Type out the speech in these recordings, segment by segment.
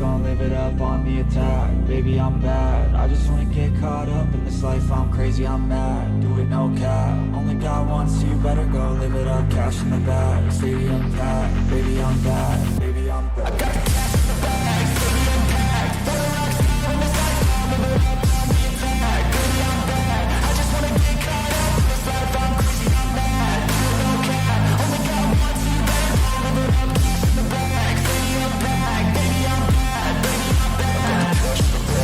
gon' live it up on the attack. Baby, I'm bad, I just wanna get caught up in this life. I'm crazy, I'm mad, do it no cap. Only got one, so you better go live it up. Cash in the bag, stadium packed. Baby, I'm bad, baby, I'm bad. I got the cash in the bag, stadium packed. For the rocks in this life, I'm live it up on the attack. Baby, I'm bad, I just wanna get caught up in this life. I'm crazy, I'm mad, do it no cap. Only got one, so you better go live it up. Cash in the bag, stadium packed. Baby, I'm bad, baby, I'm bad. I got the cash in the bag, stadium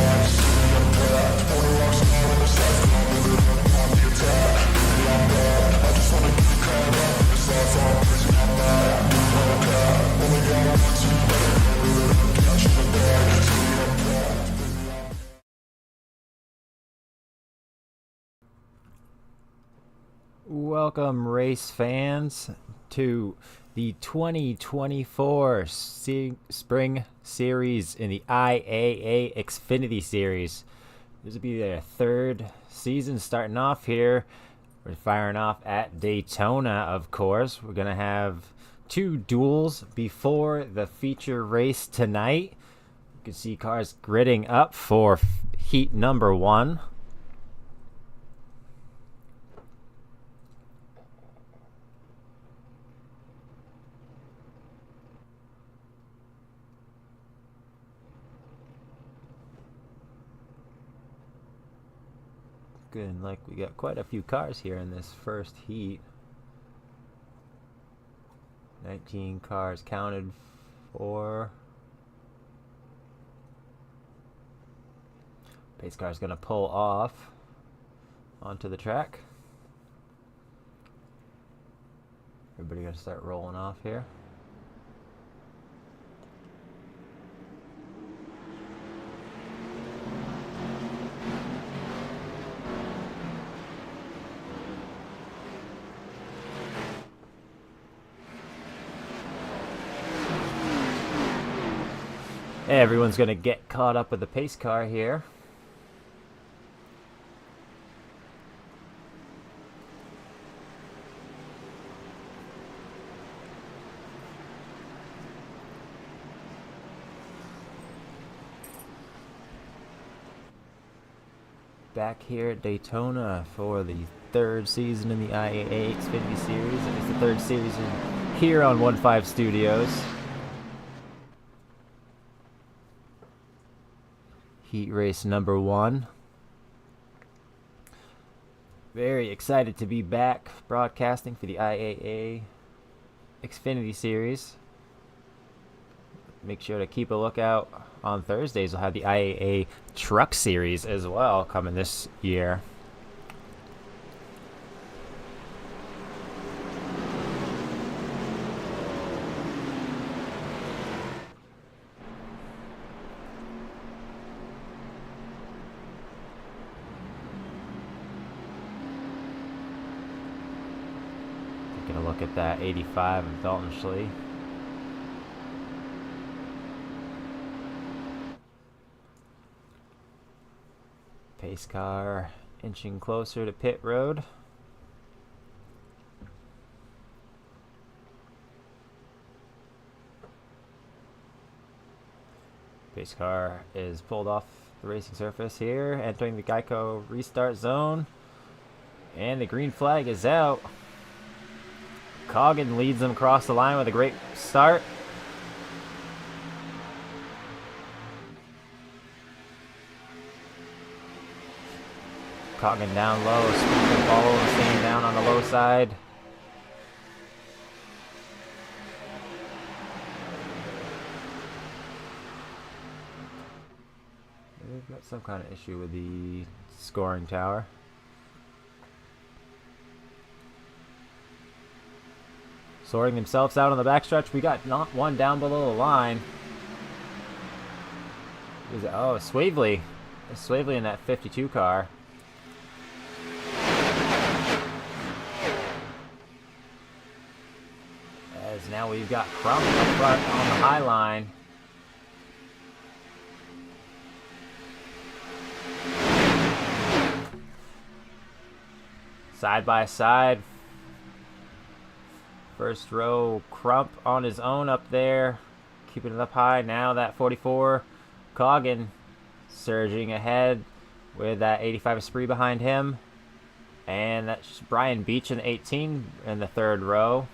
packed. For the rocks in this life, I'm live it up on the attack. Baby, I'm bad, I just wanna get caught up in this life. I'm crazy, I'm mad, do it no cap. Only got one, so you better go live it up. Cash in the bag, stadium packed. Welcome, race fans, to the 2024 Spring Series in the IAA Xfinity Series. This will be their third season starting off here. We're firing off at Daytona, of course. We're going to have two duels before the feature race tonight. You can see cars gridding up for heat number 1. Good, like we got quite a few cars here in this first heat. 19 cars counted for. Pace car is going to pull off onto the track. Everybody going to start rolling off here. Everyone's going to get caught up with the pace car here. Back here at Daytona for the third season in the IAA Xfinity Series. It's the third season here on 1-5 Studios. Heat race number 1. Very excited to be back broadcasting for the IAA Xfinity Series. Make sure to keep a lookout on Thursdays. We'll have the IAA Truck Series as well coming this year. Taking a look at that 85 of Dalton Schley. Pace car inching closer to pit road. Pace car is pulled off the racing surface here, entering the Geico restart zone. And the green flag is out. Coggin leads them across the line with a great start. Coggin down low, Speed following, staying down on the low side. They've got some kind of issue with the scoring tower. Sorting themselves out on the backstretch. We got not one down below the line. Oh, Swavely. Swavely in that 52 car. As now we've got Crump up front on the high line. Side by side. First row, Crump on his own up there. keeping it up high. Now that 44 Coggin surging ahead with that 85 Esprit behind him. And that's Brian Beach in 18 in the third row.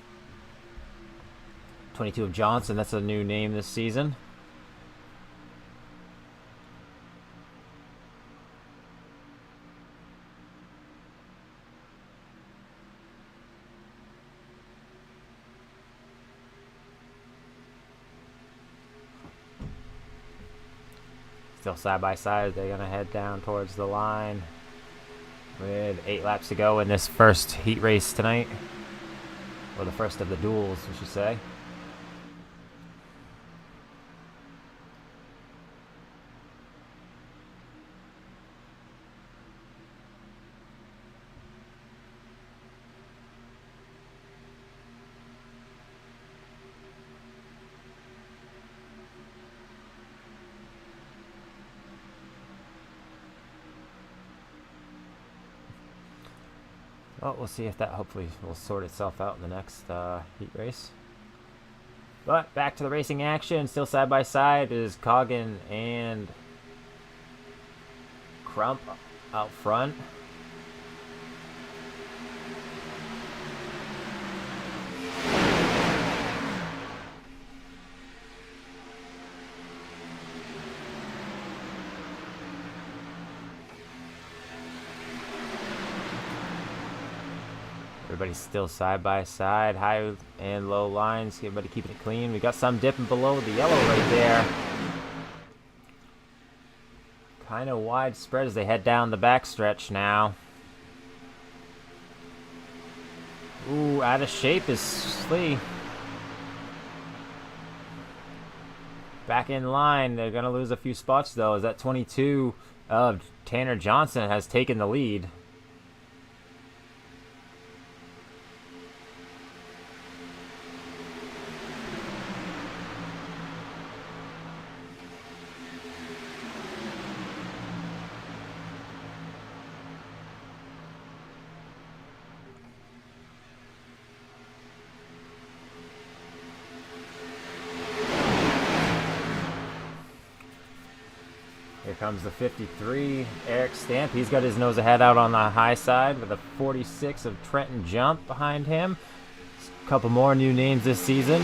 22 of Johnson, that's a new name this season. Still side by side, they're gonna head down towards the line with 8 laps to go in this first heat race tonight, or the first of the duels, we should say. Well, we'll see if that hopefully will sort itself out in the next heat race. But back to the racing action. Still side by side is Coggin and Crump out front. Everybody's still side by side, high and low lines. Everybody keeping it clean. We got some dipping below the yellow right there. Kind of widespread as they head down the backstretch now. Ooh, out of shape is Slee. Back in line. They're going to lose a few spots, though, as that 22 of Tanner Johnson has taken the lead. Here comes the 53, Eric Stamp. He's got his nose ahead out on the high side with a 46 of Trenton Jump behind him. A couple more new names this season.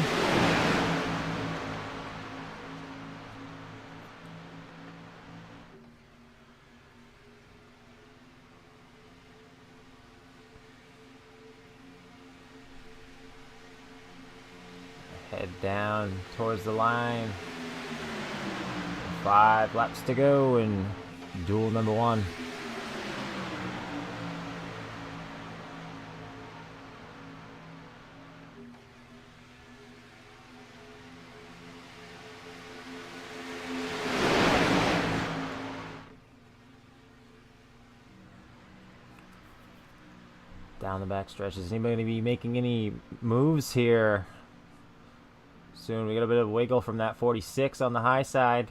Head down towards the line. 5 laps to go in duel number 1. Down the back stretch. Is anybody going to be making any moves here soon? We got a bit of wiggle from that 46 on the high side.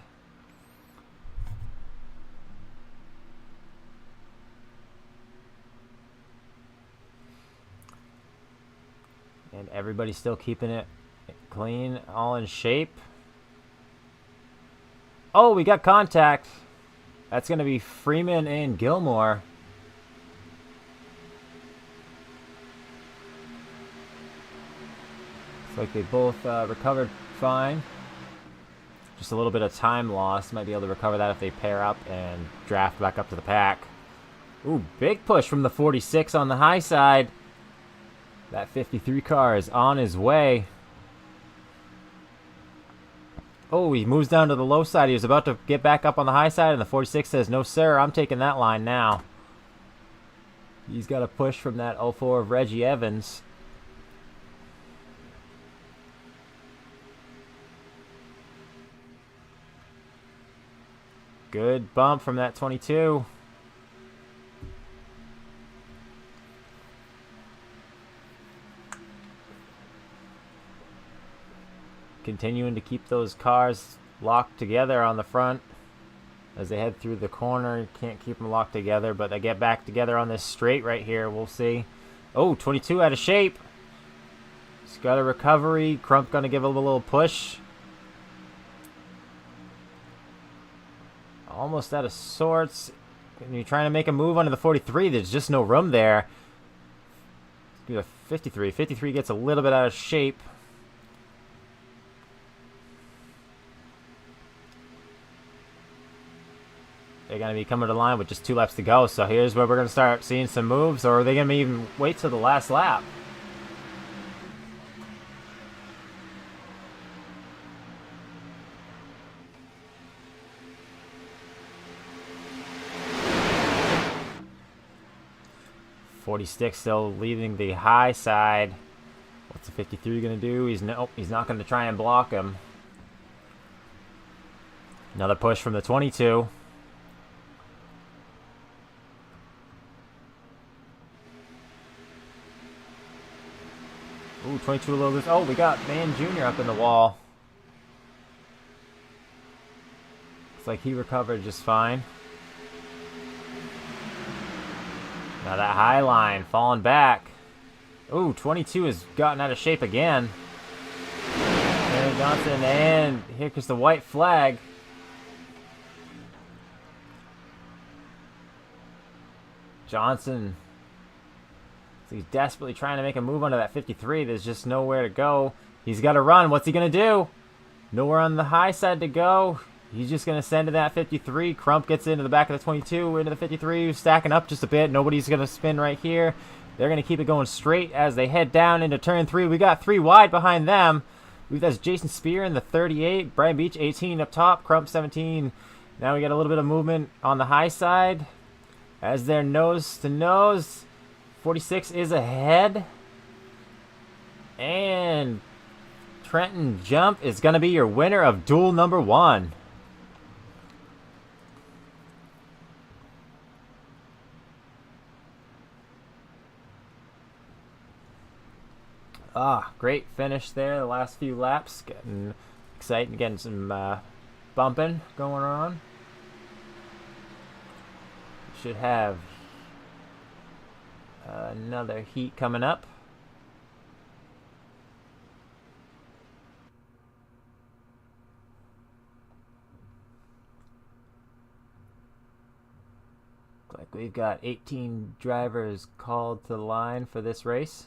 And everybody's still keeping it clean, all in shape. Oh, we got contact. That's going to be Freeman and Gilmore. Looks like they both recovered fine. Just a little bit of time lost. Might be able to recover that if they pair up and draft back up to the pack. Ooh, big push from the 46 on the high side. That 53 car is on his way. Oh, he moves down to the low side. He was about to get back up on the high side, and the 46 says, no, sir, I'm taking that line now. He's got a push from that 04 of Reggie Evans. Good bump from that 22. Continuing to keep those cars locked together on the front as they head through the corner. You can't keep them locked together, but they get back together on this straight right here. We'll see. Oh, 22 out of shape. He's got a recovery. Crump going to give a little push. almost out of sorts. When you're trying to make a move onto the 43, there's just no room there. Do a 53. 53 gets a little bit out of shape. They're going to be coming to the line with just 2 laps to go. So here's where we're going to start seeing some moves. Or are they going to even wait till the last lap? .46 still leaving the high side. What's the 53 going to do? He's not going to try and block him. Another push from the 22. Ooh, 22 a little loose. Oh, we got Man Jr. up in the wall. Looks like he recovered just fine. Now that high line falling back. Ooh, 22 has gotten out of shape again. Aaron Johnson, and here comes the white flag. Johnson. He's desperately trying to make a move onto that 53. There's just nowhere to go. He's got to run. What's he going to do? Nowhere on the high side to go. He's just going to send to that 53. Crump gets into the back of the 22, into the 53, stacking up just a bit. Nobody's going to spin right here. They're going to keep it going straight as they head down into turn 3. We got 3 wide behind them. That's Jason Spear in the 38. Brian Beach, 18 up top. Crump, 17. Now we got a little bit of movement on the high side as they're nose to nose. 46 is ahead. And Trenton Jump is going to be your winner of duel number 1. Great finish there. The last few laps. Getting exciting. Getting some bumping going on. Should have another heat coming up. Looks like we've got 18 drivers called to the line for this race.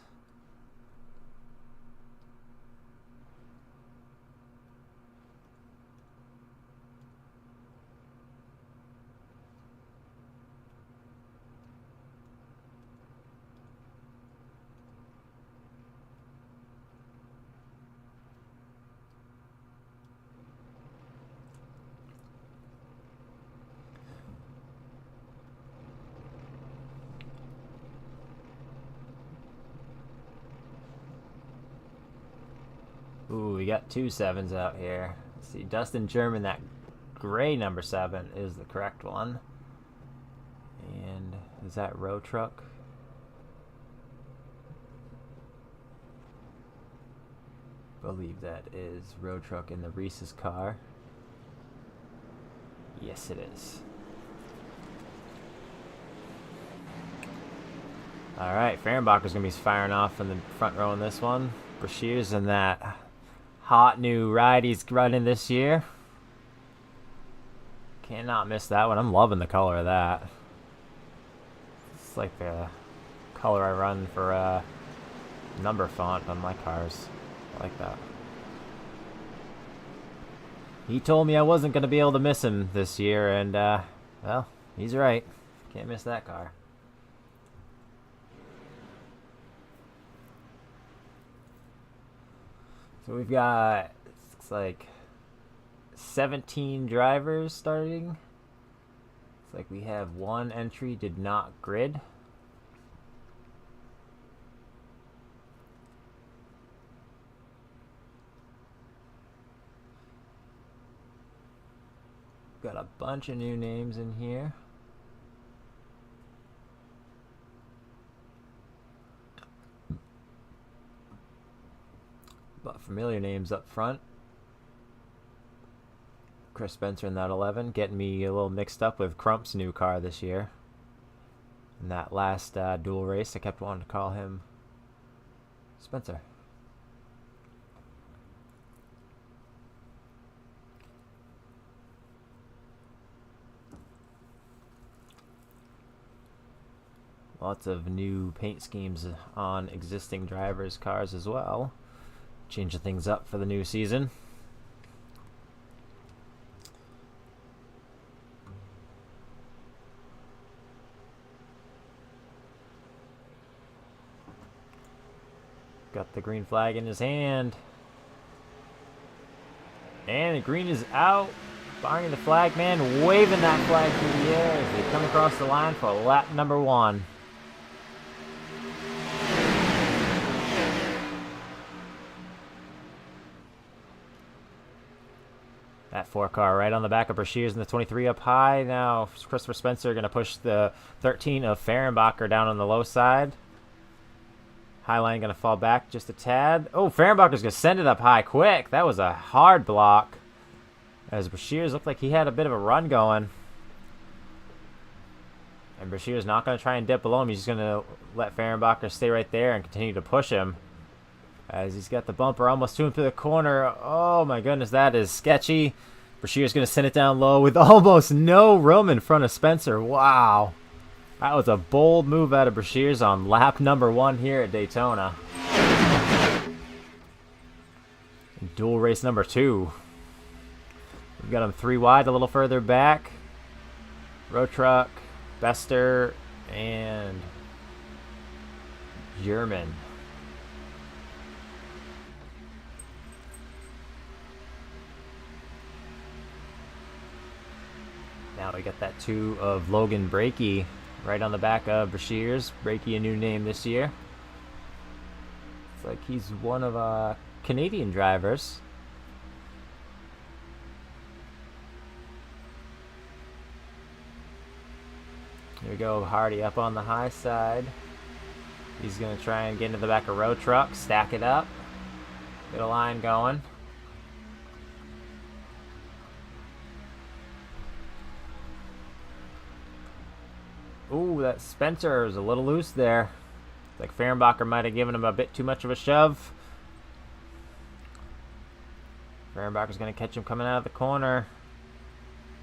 Ooh, we got 2 7s out here. Let's see, Dustin German, that gray number 7 is the correct one. And is that Row Truck? I believe that is Row Truck in the Reese's car. Yes, it is. Alright, Fehrenbacher's going to be firing off in the front row in this one. Brashear's in that hot new ride he's running this year. Cannot miss that one. I'm loving the color of that. It's like the color I run for number font on my cars. I like that. He told me I wasn't going to be able to miss him this year, and well, he's right. Can't miss that car. So we've got, looks like 17 drivers starting. Looks like we have 1 entry did not grid. Got a bunch of new names in here. But familiar names up front. Chris Spencer in that 11, getting me a little mixed up with Crump's new car this year. In that last dual race, I kept wanting to call him Spencer. Lots of new paint schemes on existing drivers' cars as well. Changing things up for the new season. Got the green flag in his hand. And the green is out. Barring the flag man, waving that flag through the air as they come across the line for lap number 1. That 4 car right on the back of Brashears in the 23 up high. Now Christopher Spencer going to push the 13 of Fehrenbacher down on the low side. Highline going to fall back just a tad. Oh, Fehrenbacher's going to send it up high quick. That was a hard block. As Brashears looked like he had a bit of a run going. And Brashears not going to try and dip below him. He's just going to let Fehrenbacher stay right there and continue to push him. As he's got the bumper almost to him through the corner. Oh my goodness, that is sketchy. Brashears going to send it down low with almost no room in front of Spencer. Wow. That was a bold move out of Brashears on lap number 1 here at Daytona. Dual race number 2. We've got him 3 wide a little further back. Road Truck, Bester, and German. Now we got that 2 of Logan Brakey right on the back of Brashears. Brakey, a new name this year. It's like he's one of Canadian drivers. Here we go, Hardy up on the high side. He's going to try and get into the back of Road Truck, stack it up, get a line going. Ooh, that Spencer is a little loose there. It's like Fehrenbacher might have given him a bit too much of a shove. Fehrenbacher's going to catch him coming out of the corner.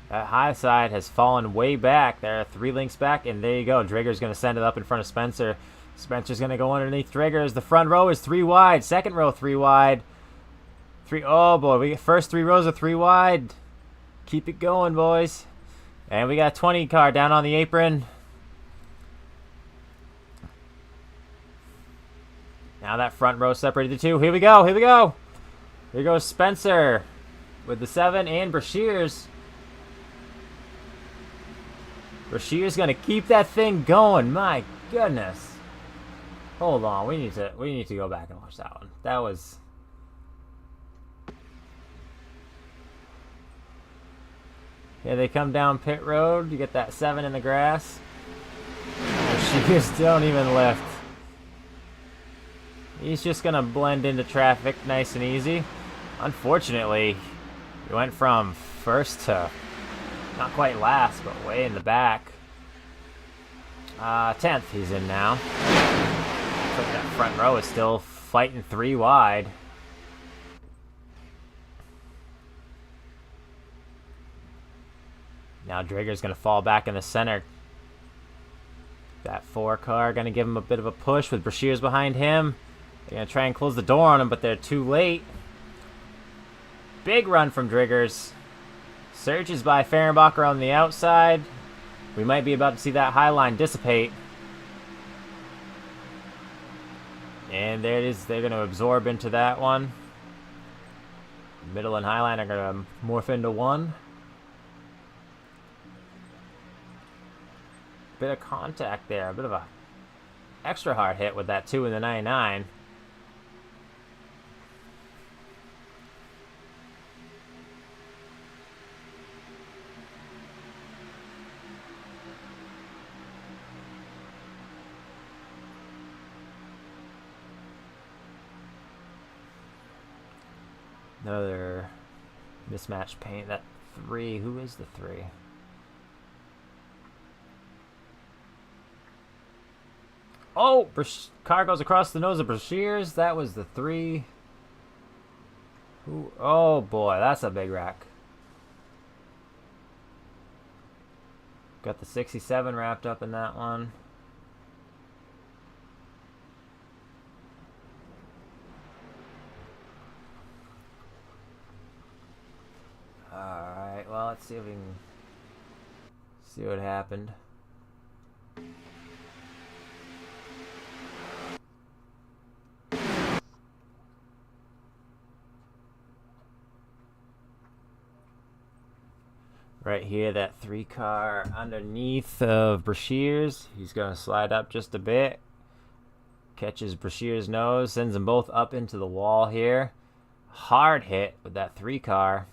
That high side has fallen way back. They're 3 lengths back, and there you go. Drigger's going to send it up in front of Spencer. Spencer's going to go underneath Driggers. The front row is 3 wide. Second row 3 wide. Oh boy, we get first 3 rows of 3 wide. Keep it going, boys. And we got a 20 car down on the apron. Now that front row separated to 2. Here we go. Here we go. Here goes Spencer with the 7 and Brashears. Brashears going to keep that thing going. My goodness. Hold on. We need to go back and watch that one. That was... Yeah, they come down pit road. You get that 7 in the grass. Brashears don't even lift. He's just going to blend into traffic nice and easy. Unfortunately, he went from first to not quite last, but way in the back. 10th he's in now. Looks like that front row is still fighting 3 wide. Now Drigger's going to fall back in the center. That 4 car going to give him a bit of a push with Brashears behind him. They're going to try and close the door on him, but they're too late. Big run from Driggers. Surges by Fehrenbacher on the outside. We might be about to see that high line dissipate. And there it is. They're going to absorb into that one. Middle and high line are going to morph into one. Bit of contact there. A bit of a extra hard hit with that 2 in the 99. Another mismatched paint. That 3. Who is the 3? Oh! Car goes across the nose of Brashears. That was the 3. Who? Oh boy, that's a big wreck. Got the 67 wrapped up in that one. Let's see if we can see what happened. Right here, that 3-car underneath of Brashears. He's going to slide up just a bit. Catches Brashears' nose, sends them both up into the wall here. Hard hit with that 3-car.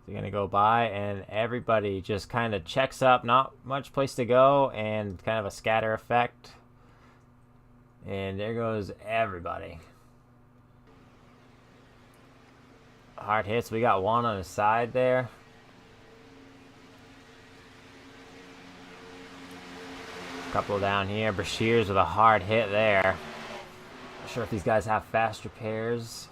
They're going to go by, and everybody just kind of checks up. Not much place to go, and kind of a scatter effect. And there goes everybody. Hard hits. We got one on the side there. Couple down here. Brashears with a hard hit there. Not sure if these guys have fast repairs.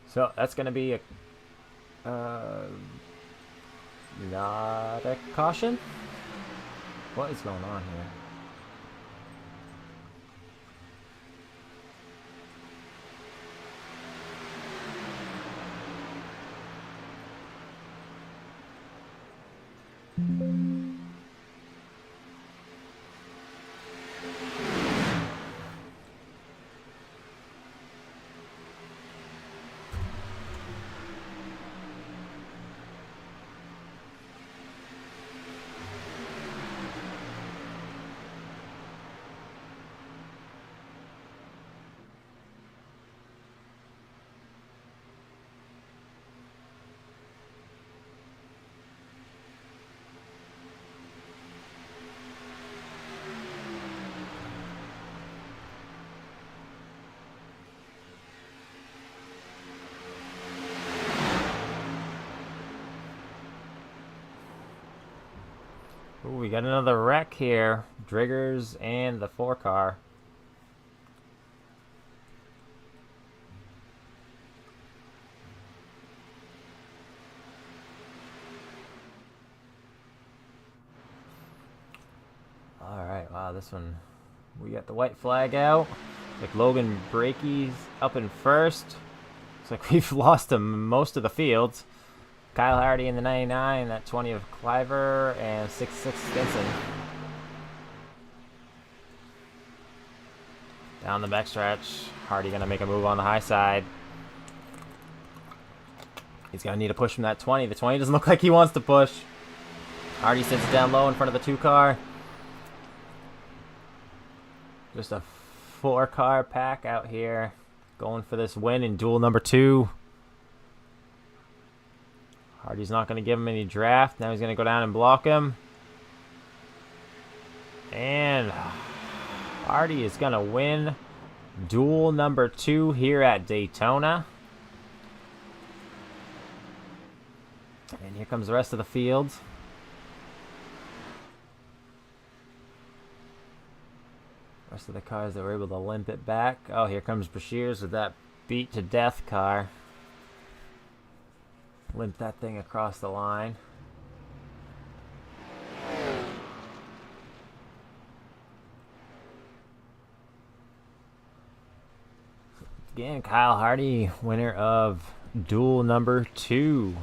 So that's going to be a not a caution. What is going on here? Ooh, we got another wreck here. Driggers and the 4-car. Alright, wow, this one. We got the white flag out. Like Logan Brakey's up in first. Looks like we've lost him most of the field. Kyle Hardy in the 99, that 20 of Cliver, and 66 Stinson. Down the backstretch. Hardy gonna make a move on the high side. He's gonna need a push from that 20. The 20 doesn't look like he wants to push. Hardy sits down low in front of the 2-car. Just a 4-car pack out here. Going for this win in duel number 2. Hardy's not going to give him any draft. Now he's going to go down and block him. And Hardy is going to win duel number 2 here at Daytona. And here comes the rest of the field. Rest of the cars that were able to limp it back. Oh, here comes Brashears with that beat to death car. Limp that thing across the line. Again, Kyle Hardy, winner of duel number 2.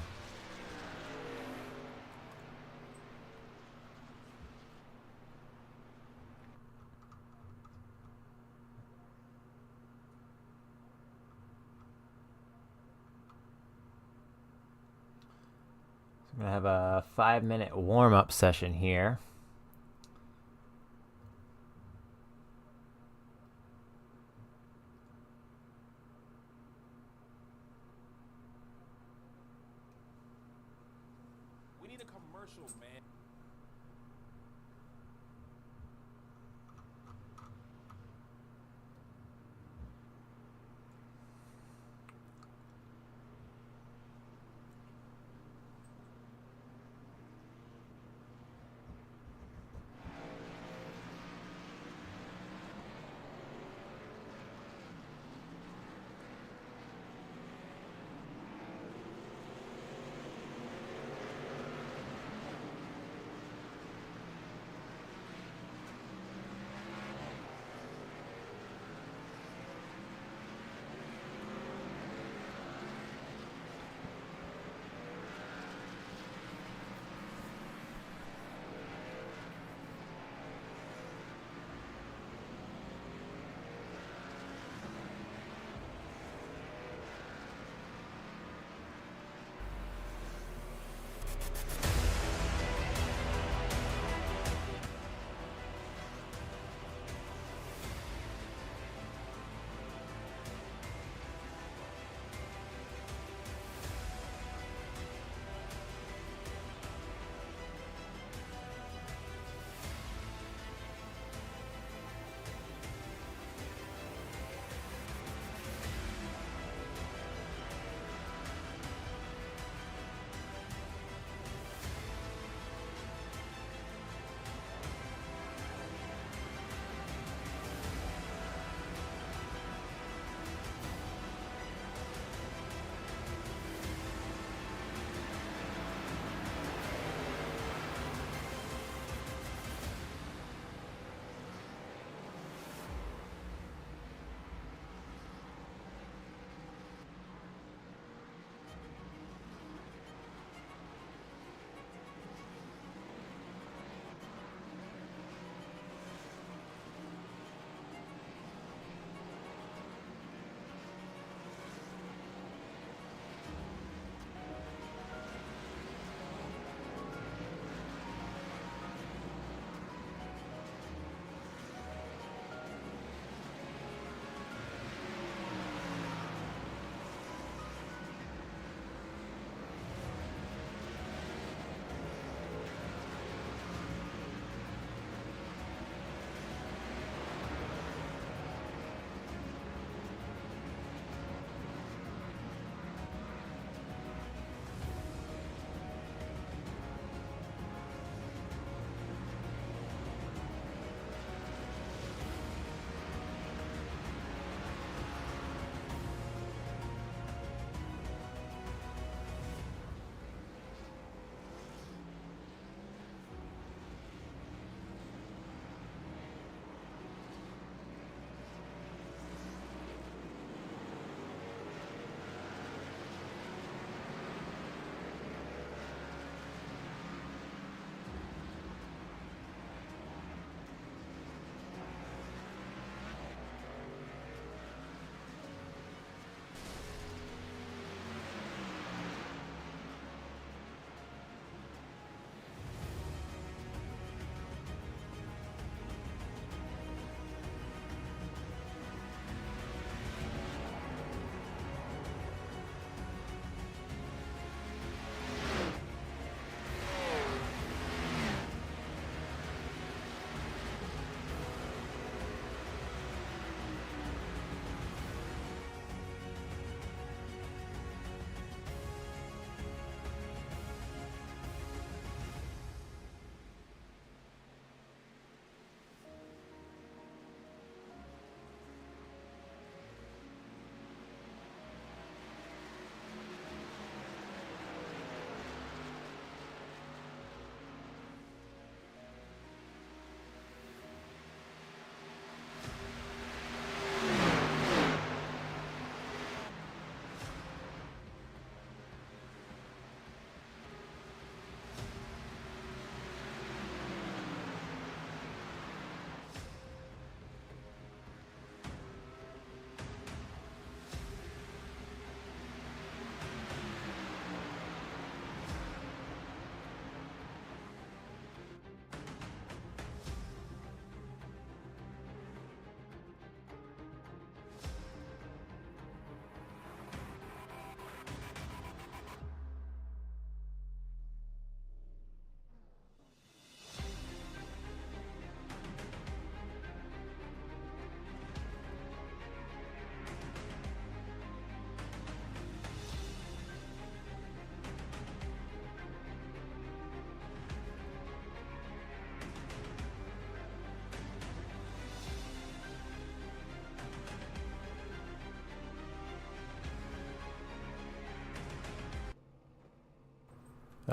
I'm going to have a 5-minute warm-up session here. We need a commercial, man.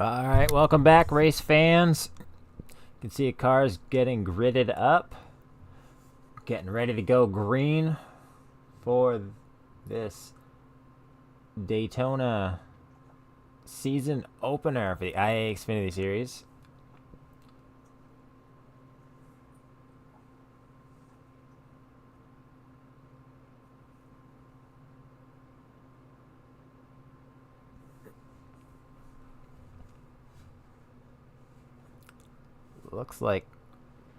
All right, welcome back, race fans. You can see cars getting gridded up, getting ready to go green for this Daytona season opener for the IAA Xfinity Series. Looks like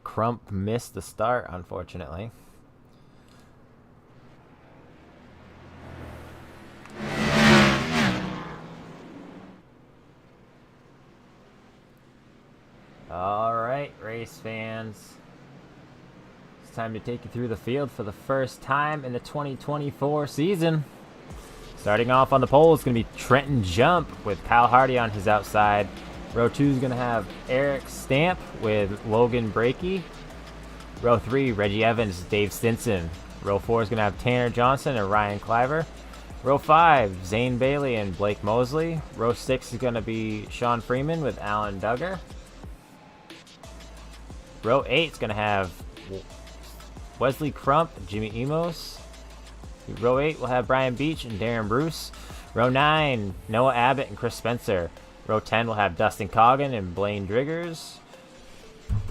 Crump missed the start, unfortunately. All right, race fans. It's time to take you through the field for the first time in the 2024 season. Starting off on the pole is going to be Trenton Jump with Kyle Hardy on his outside. Row 2 is going to have Eric Stamp with Logan Brakey. Row 3, Reggie Evans, Dave Stinson. Row 4 is going to have Tanner Johnson and Ryan Cliver. Row 5, Zane Bailey and Blake Mosley. Row 6 is going to be Sean Freeman with Alan Duggar. Row 8 is going to have Wesley Crump and Jimmy Emos. Row 8 will have Brian Beach and Darren Bruce. Row 9, Noah Abbott and Chris Spencer. Row 10 will have Dustin Coggin and Blaine Driggers.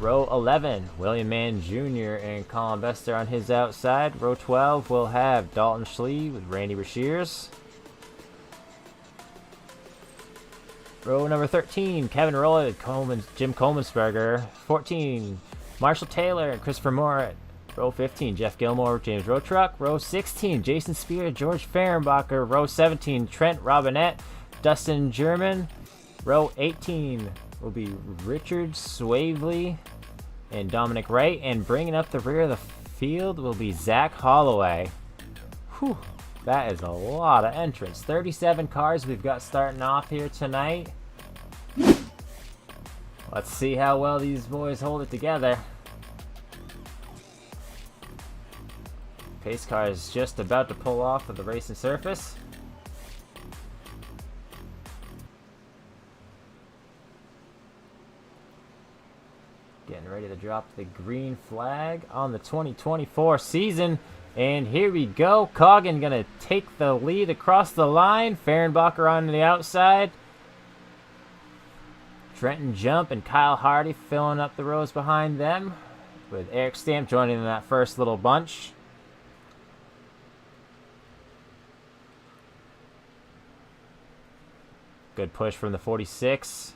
Row 11, William Mann Jr. and Colin Bester on his outside. Row 12 will have Dalton Schlee with Randy Rashears. Row number 13, Kevin Rowland, Jim Colemansberger. 14, Marshall Taylor and Christopher Moore. Row 15, Jeff Gilmore, James Rotruck. Row 16, Jason Spear, George Fehrenbacher. Row 17, Trent Robinette, Dustin German. Row 18 will be Richard Swavely and Dominic Wright. And bringing up the rear of the field will be Zach Holloway. Whew, that is a lot of entrants. 37 cars we've got starting off here tonight. Let's see how well these boys hold it together. Pace car is just about to pull off of the racing surface. Getting ready to drop the green flag on the 2024 season. And here we go. Coggin going to take the lead across the line. Fehrenbacher on the outside. Trenton Jump and Kyle Hardy filling up the rows behind them, with Eric Stamp joining in that first little bunch. Good push from the 46.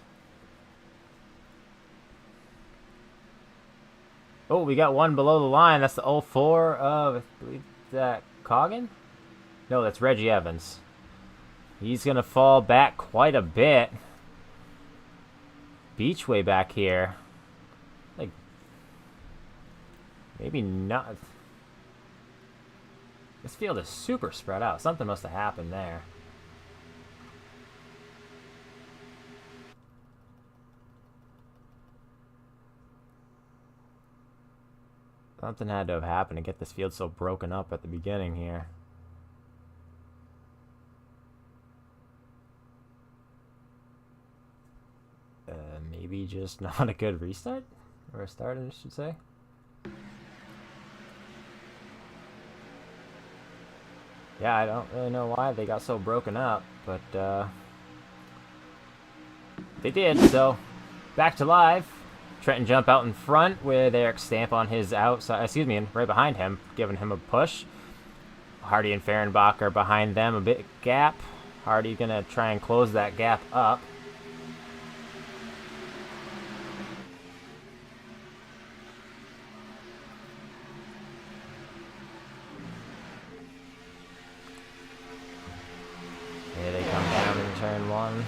Oh, we got one below the line. That's the 04 of, I believe, that Coggin? No, that's Reggie Evans. He's going to fall back quite a bit. Beach way back here. Like, maybe not. This field is super spread out. Something must have happened there. Something had to have happened to get this field so broken up at the beginning here. Maybe just not a good restart? Or a start, I should say. Yeah, I don't really know why they got so broken up, but they did, so back to live. Trenton Jump out in front with Eric Stamp on his outside, right behind him, giving him a push. Hardy and Fehrenbacher behind them, a bit gap. Hardy gonna try and close that gap up. Here they come down in turn one.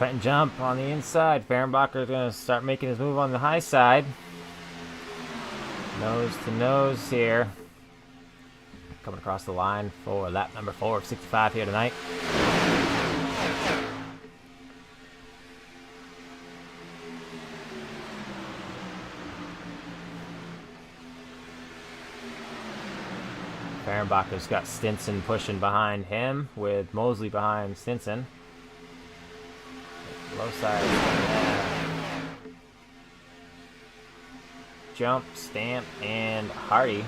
Trying to jump on the inside. Fehrenbacher's going to start making his move on the high side. Nose to nose here. Coming across the line for lap number 4 of 65 here tonight. Fehrenbacher's got Stinson pushing behind him with Mosley behind Stinson. Low side. Yeah. Jump, Stamp, and Hardy.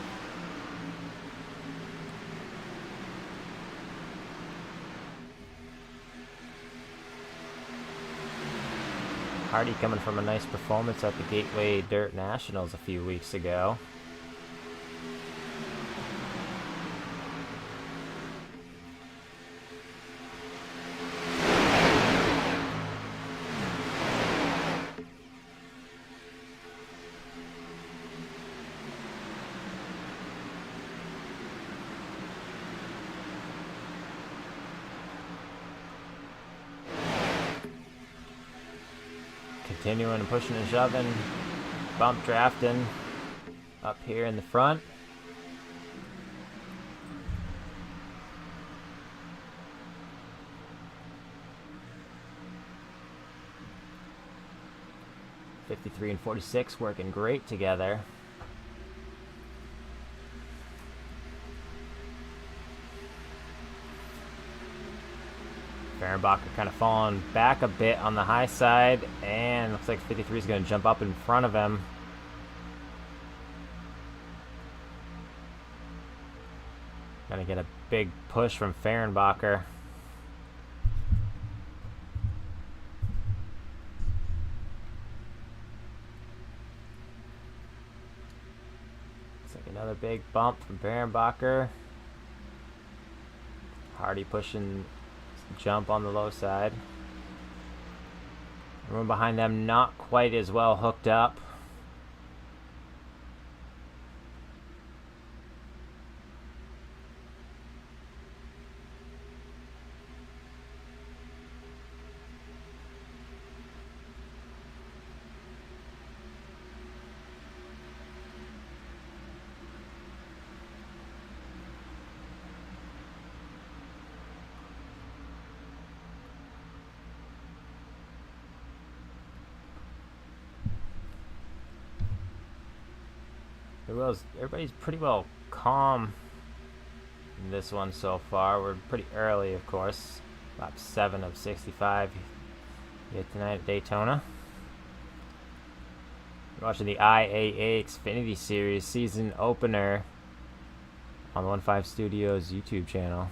Hardy coming from a nice performance at the Gateway Dirt Nationals a few weeks ago. Continuing pushing and shoving, bump drafting up here in the front. '53 and 46 working great together. Fehrenbacher kind of falling back a bit on the high side, and looks like 53 is going to jump up in front of him. Gonna get a big push from Fehrenbacher. Looks like another big bump from Fehrenbacher. Hardy pushing jump on the low side. Everyone behind them not quite as well hooked up. Everybody's pretty well calm in this one so far. We're pretty early, of course. Lap 7 of 65 here tonight at Daytona. We're watching the IAA Xfinity Series season opener on the 15 Studios YouTube channel.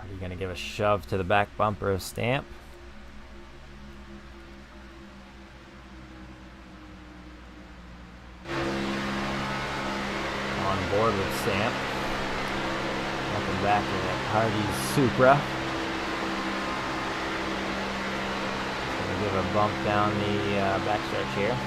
You're going to give a shove to the back bumper of Stamp. On board with Stamp. Welcome back to Hardy's Supra. Going to give a bump down the backstretch here.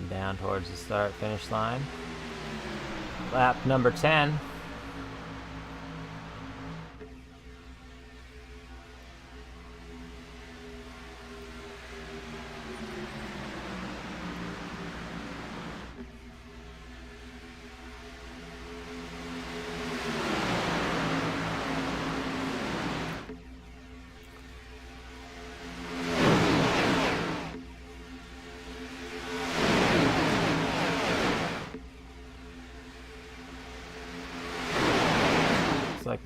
Down towards the start finish line. Lap number 10.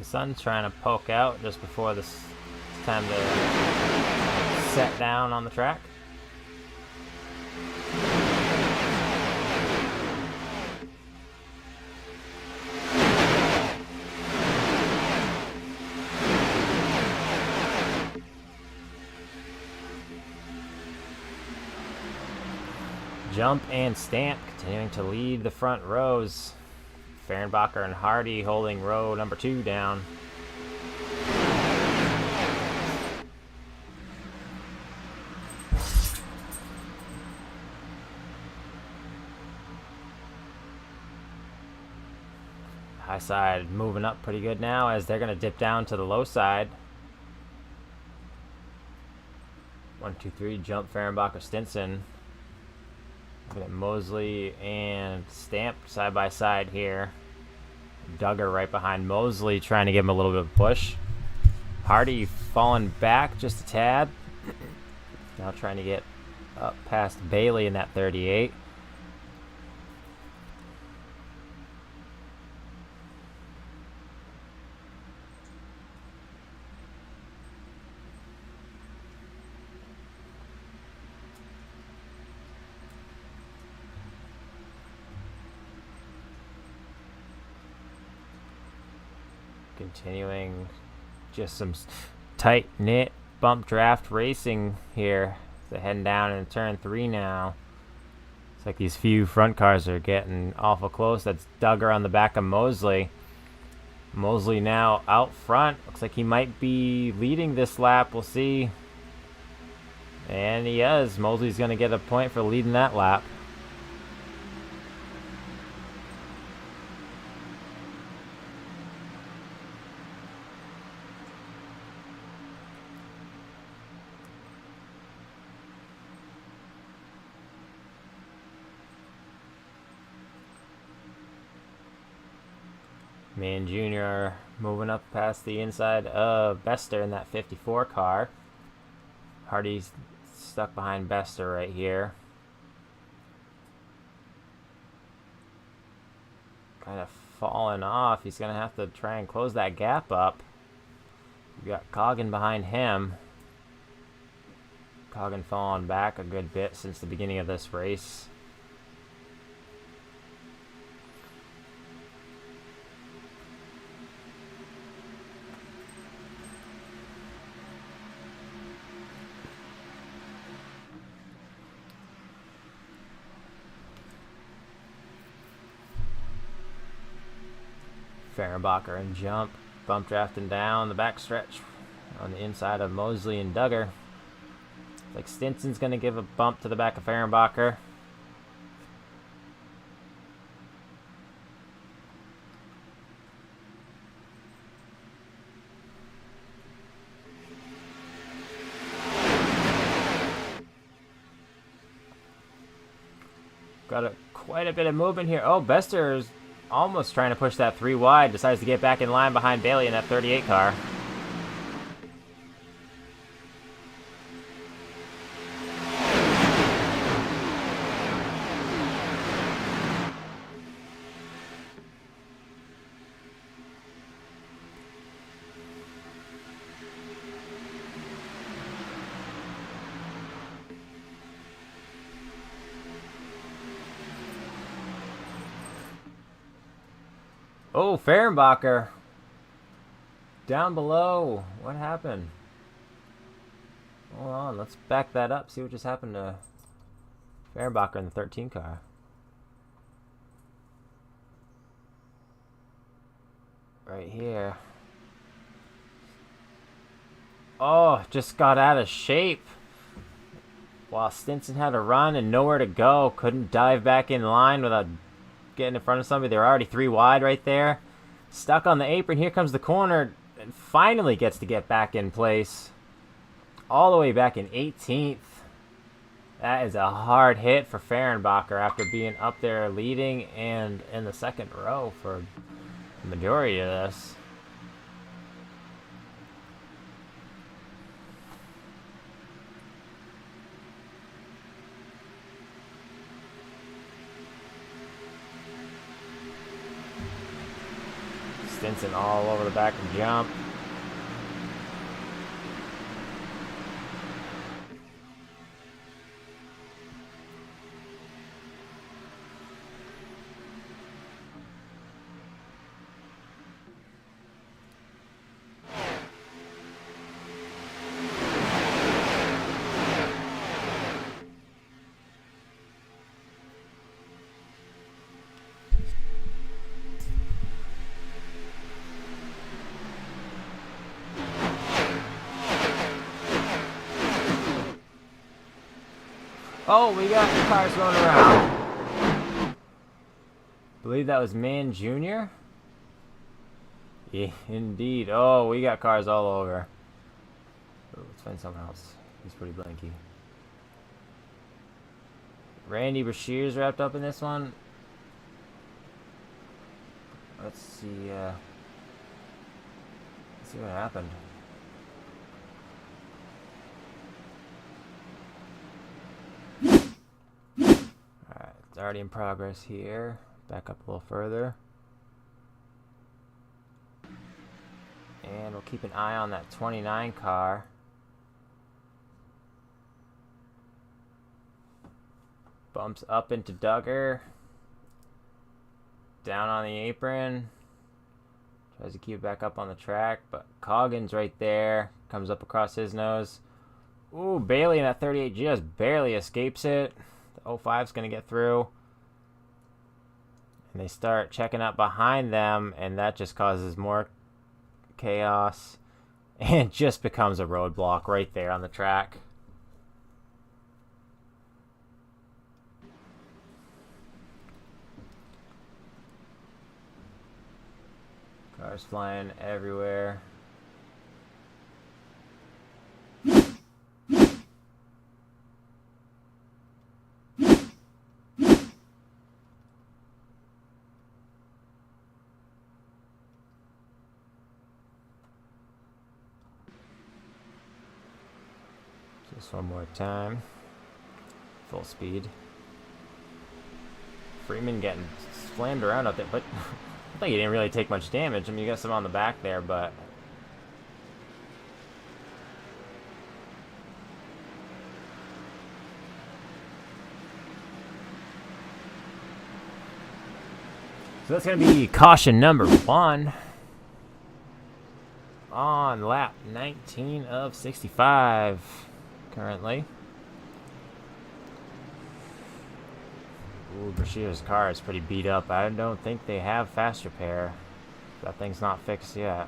sun's trying to poke out just before this time to set down on the track. Jump and Stamp continuing to lead the front rows. Fehrenbacher and Hardy holding row number 2 down. High side moving up pretty good now as they're going to dip down to the low side. 1, 2, 3, jump Fehrenbacher, Stinson. Looking at Mosley and Stamp side by side here. Duggar right behind Mosley, trying to give him a little bit of a push. Hardy falling back just a tad. Now trying to get up past Bailey in that 38. Continuing just some tight-knit bump draft racing here. They're heading down in turn 3 now. It's like these few front cars are getting awful close. That's Duggar on the back of Mosley. Mosley now out front. Looks like he might be leading this lap. We'll see. And he is. Mosley's going to get a point for leading that lap. Man Jr. moving up past the inside of Bester in that 54 car. Hardy's stuck behind Bester right here. Kind of falling off. He's going to have to try and close that gap up. We got Coggin behind him. Coggin falling back a good bit since the beginning of this race. Fehrenbacher and jump, bump drafting down the backstretch on the inside of Mosley and Duggar. Looks like Stinson's going to give a bump to the back of Fehrenbacher. Got quite a bit of movement here. Oh, Bester's almost trying to push that 3 wide. Decides to get back in line behind Bailey in that 38 car. Oh, Fehrenbacher. Down below. What happened? Hold on. Let's back that up. See what just happened to Fehrenbacher in the 13 car. Right here. Oh, just got out of shape. While Stinson had to run and nowhere to go. Couldn't dive back in line without getting in front of somebody. They're already 3 wide right there. Stuck on the apron. Here comes the corner and finally gets to get back in place. All the way back in 18th. That is a hard hit for Fehrenbacher after being up there leading and in the second row for the majority of this. Vincent all over the back and jump. Oh, we got cars going around. Believe that was Man Jr. Yeah, indeed. Oh, we got cars all over. Oh, let's find someone else. He's pretty blanky. Randy Brashear's wrapped up in this one. Let's see. Let's see what happened. Alright, it's already in progress here. Back up a little further. And we'll keep an eye on that 29 car. Bumps up into Duggar. Down on the apron. Tries to keep it back up on the track, but Coggins right there. Comes up across his nose. Ooh, Bailey in that 38 just barely escapes it. The 05's going to get through. And they start checking up behind them, and that just causes more chaos. And it just becomes a roadblock right there on the track. Cars flying everywhere. Just one more time. Full speed. Freeman getting slammed around out there, but I think he didn't really take much damage. I mean, you got some on the back there, but so that's going to be caution number 1 on lap 19 of 65 currently. Ooh, Brashear's car is pretty beat up. I don't think they have fast repair. That thing's not fixed yet.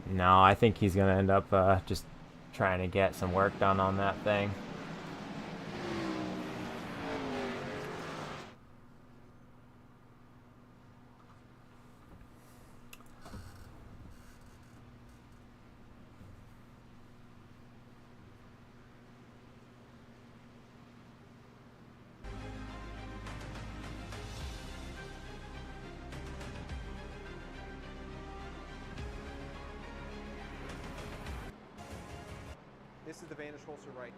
No, I think he's going to end up just trying to get some work done on that thing. This is the Vantage Holster right.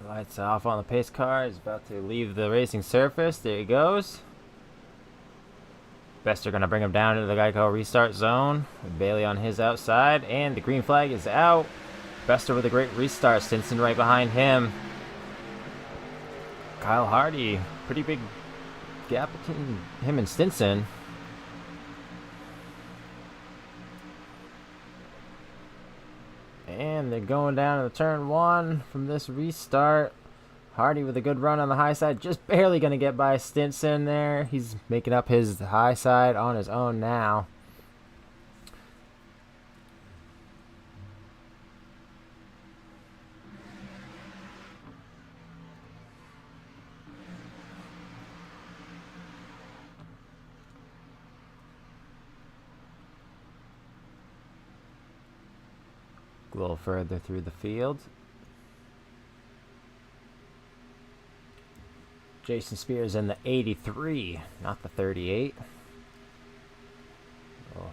Lights off on the pace car. He's about to leave the racing surface. There he goes. Bester going to bring him down into the Geico restart zone. With Bailey on his outside. And the green flag is out. Bester with a great restart. Stinson right behind him. Kyle Hardy. Pretty big gap between him and Stinson. And they're going down to the turn one from this restart. Hardy with a good run on the high side. Just barely going to get by Stinson there. He's making up his high side on his own now. A little further through the field. Jason Spears in the 83, not the 38. Oh,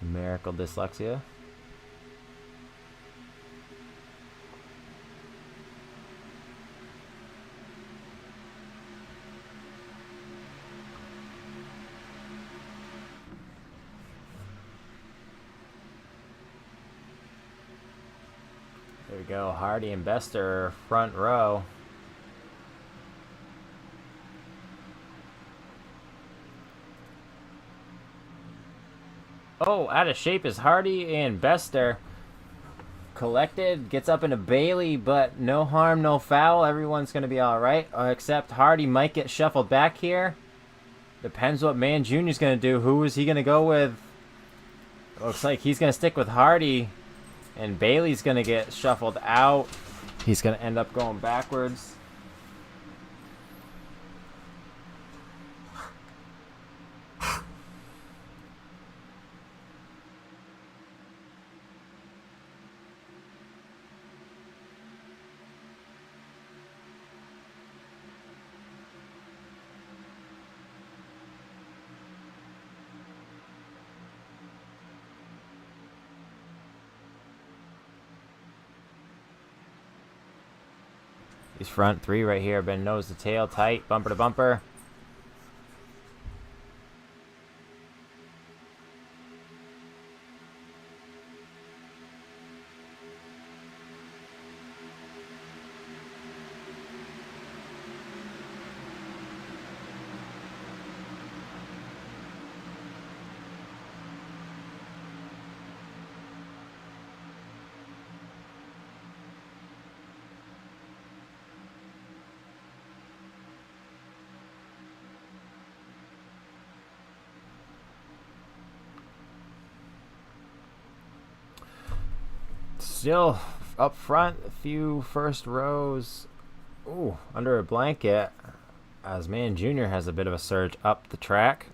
numerical dyslexia. There we go. Hardy and Bester front row. Oh, out of shape is Hardy and Bester. Collected, gets up into Bailey, but no harm, no foul. Everyone's going to be all right, except Hardy might get shuffled back here. Depends what Man Jr. is going to do. Who is he going to go with? Looks like he's going to stick with Hardy. And Bailey's going to get shuffled out. He's going to end up going backwards. These front three right here have been nose to tail, tight, bumper to bumper. Still up front, a few first rows. Ooh, under a blanket. As Man Jr. has a bit of a surge up the track.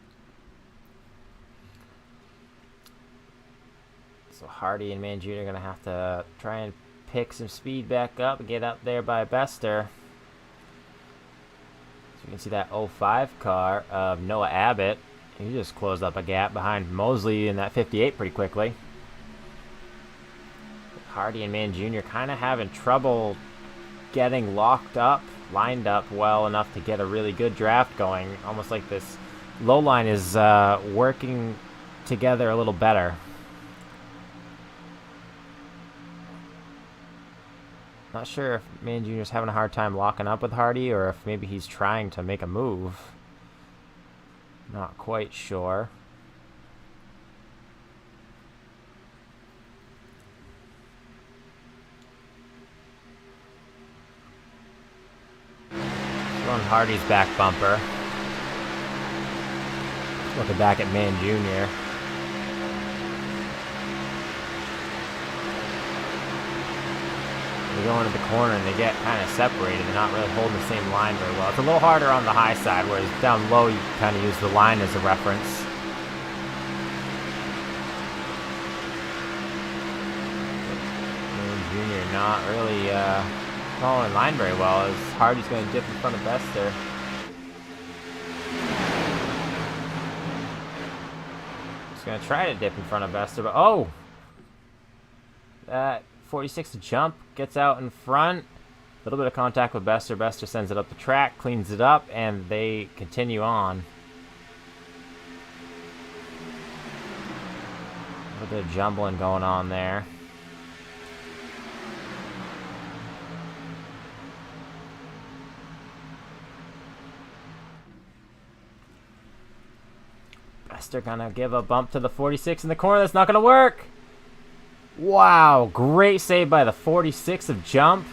So Hardy and Man Jr. are going to have to try and pick some speed back up and get up there by Bester. So you can see that 05 car of Noah Abbott. He just closed up a gap behind Mosley in that 58 pretty quickly. Hardy and Man Jr. kind of having trouble getting locked up, lined up well enough to get a really good draft going. Almost like this low line is working together a little better. Not sure if Man Jr. is having a hard time locking up with Hardy or if maybe he's trying to make a move. Not quite sure. On Hardy's back bumper. Looking back at Man Jr. They go into the corner and they get kind of separated. They're not really holding the same line very well. It's a little harder on the high side, whereas down low you kind of use the line as a reference. Man Jr. not really following line very well as Hardy's going to dip in front of Bester. He's going to try to dip in front of Bester, but oh! That 46 to jump gets out in front. little bit of contact with Bester. Bester sends it up the track, cleans it up, and they continue on. A little bit of jumbling going on there. Bester gonna give a bump to the 46 in the corner. That's not gonna work. Wow, great save by the 46 of Jump.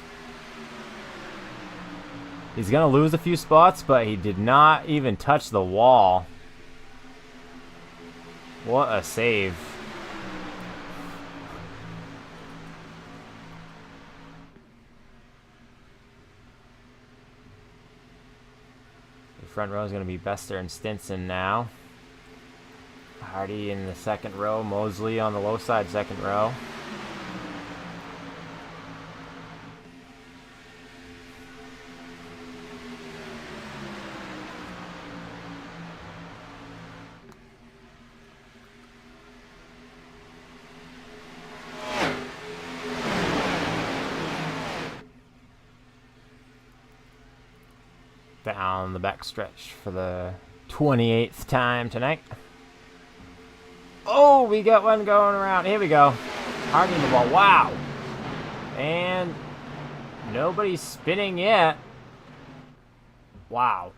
He's gonna lose a few spots, but he did not even touch the wall. What a save. The front row is gonna be Bester and Stinson now. Hardy in the second row, Mosley on the low side second row. Down the back stretch for the 28th time tonight. Oh, we got one going around. Here we go. Hardy in the ball. Wow. And nobody's spinning yet. Wow.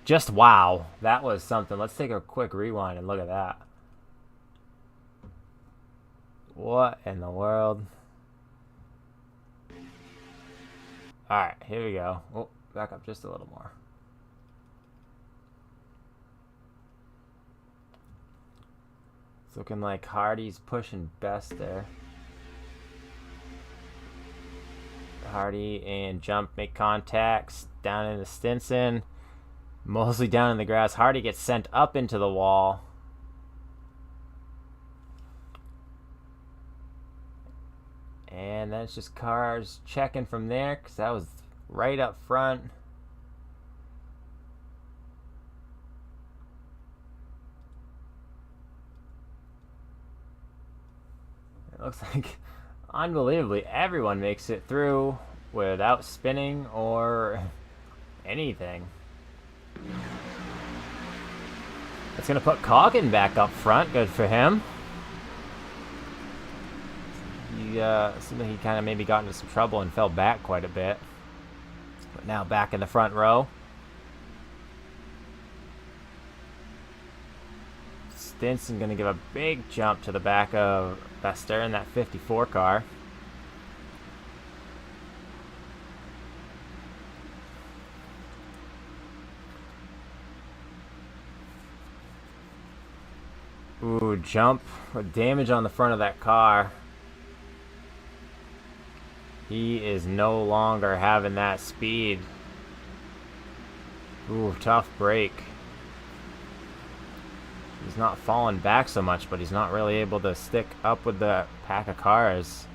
Just wow. That was something. Let's take a quick rewind and look at that. What in the world? Alright, here we go. Oh, back up just a little more. It's looking like Hardy's pushing Best there. Hardy and Jump make contacts down into Stinson. Mostly down in the grass. Hardy gets sent up into the wall. And then it's just cars checking from there, because that was right up front. It looks like, unbelievably, everyone makes it through without spinning or anything. It's going to put Coggin back up front. Good for him. He seemed like he kind of maybe got into some trouble and fell back quite a bit. But now back in the front row. Stinson going to give a big jump to the back of Bester in that 54 car. Ooh, Jump with damage on the front of that car. He is no longer having that speed. Ooh, tough break. He's not falling back so much, but he's not really able to stick up with the pack of cars.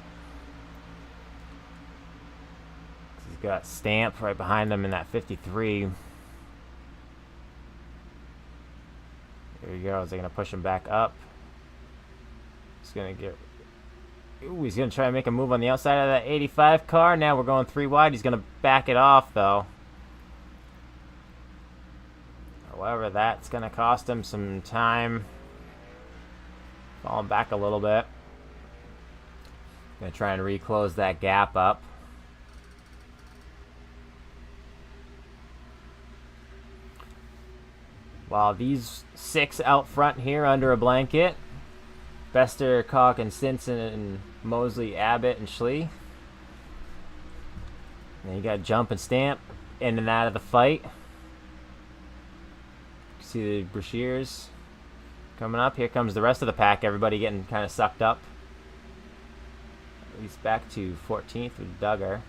He's got Stamp right behind him in that 53. There he goes. They're going to push him back up. He's going to get... Ooh, he's going to try to make a move on the outside of that 85 car. Now we're going 3 wide. He's going to back it off, though. However, that's going to cost him some time. Falling back a little bit. Going to try and reclose that gap up. While these 6 out front here under a blanket. Bester, Koch, and Stinson, and Mosley, Abbott, and Schlee. And you got Jump and Stamp in and out of the fight. You see the Brashears coming up. Here comes the rest of the pack. Everybody getting kind of sucked up. At least back to 14th with Duggar.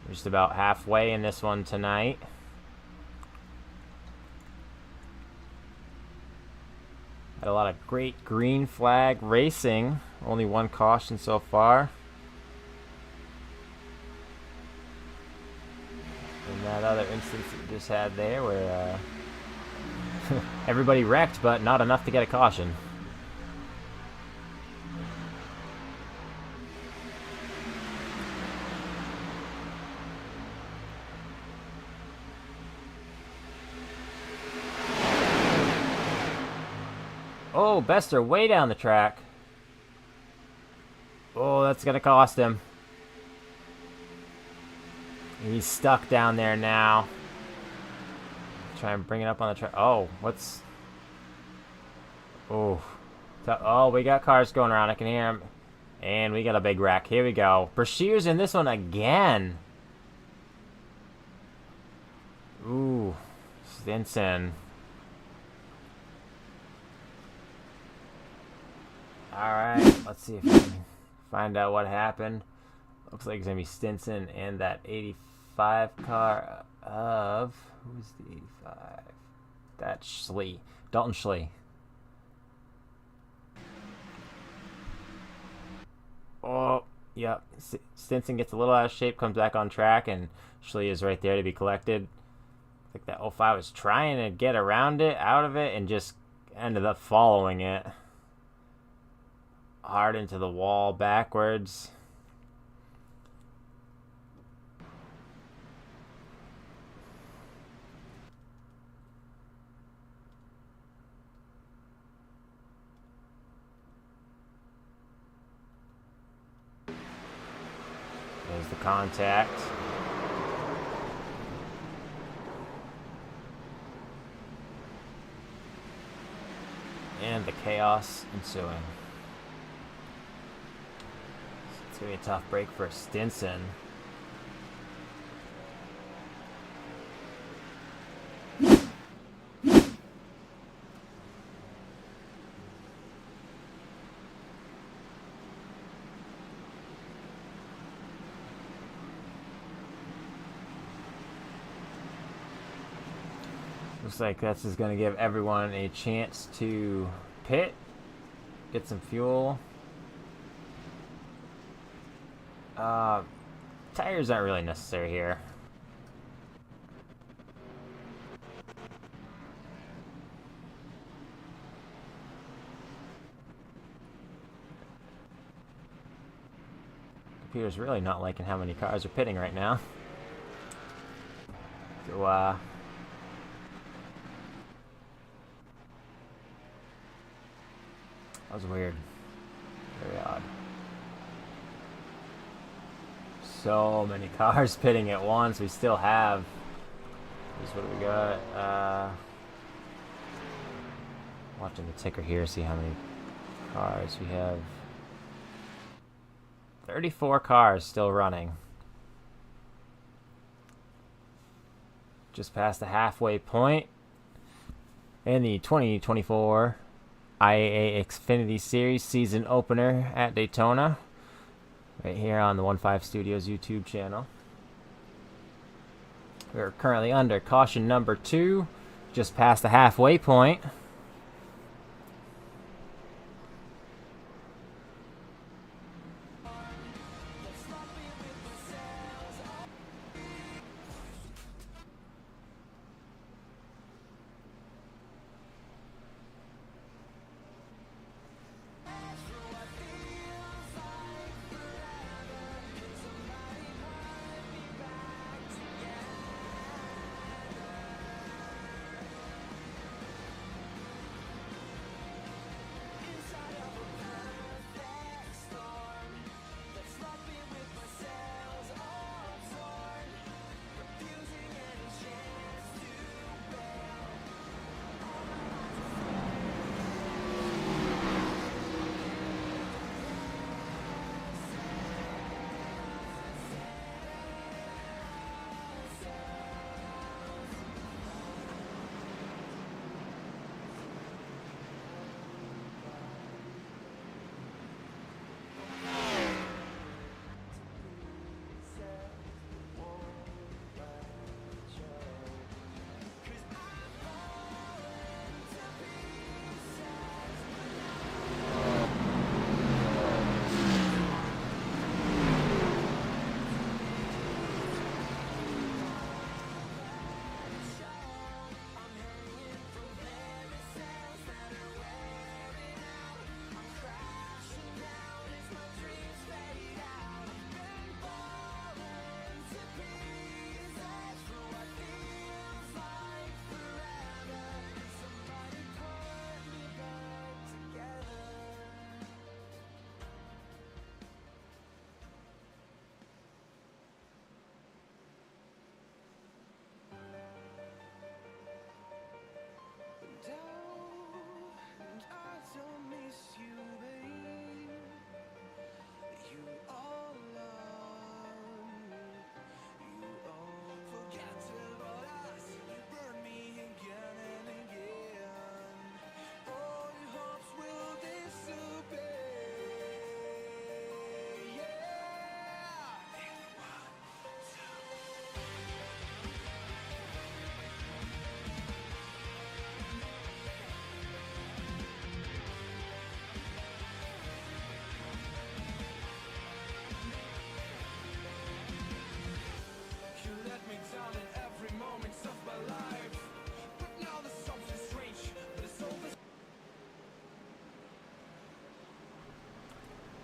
We're just about halfway in this one tonight. Had a lot of great green flag racing. Only 1 caution so far. And that other instance that we just had there where Everybody wrecked, but not enough to get a caution. Oh, Bester way down the track. Oh, that's gonna cost him. He's stuck down there now. Try and bring it up on the track. Oh, what's... Oh. Oh, we got cars going around. I can hear him. And we got a big wreck. Here we go. Brashear's in this one again. Ooh. Stinson. Alright, let's see if we can find out what happened. Looks like it's going to be Stinson and that 85 car of... Who's the 85? That's Schley. Dalton Schley. Oh, yep. Stinson gets a little out of shape, comes back on track, and Schley is right there to be collected. I think that 05 was trying to get around it, out of it, and just ended up following it. Hard into the wall backwards. There's the contact. And the chaos ensuing. It's going to be a tough break for Stinson. Looks like this is going to give everyone a chance to pit, get some fuel. Tires aren't really necessary here. Computer's really not liking how many cars are pitting right now. So, that was weird. Very odd. So many cars pitting at once. We still have... What do we got? Watching the ticker here, see how many cars we have. 34 cars still running. Just past the halfway point. And the 2024 IAA Xfinity Series season opener at Daytona. Right here on the 15 Studios YouTube channel. We're currently under caution number 2. Just past the halfway point.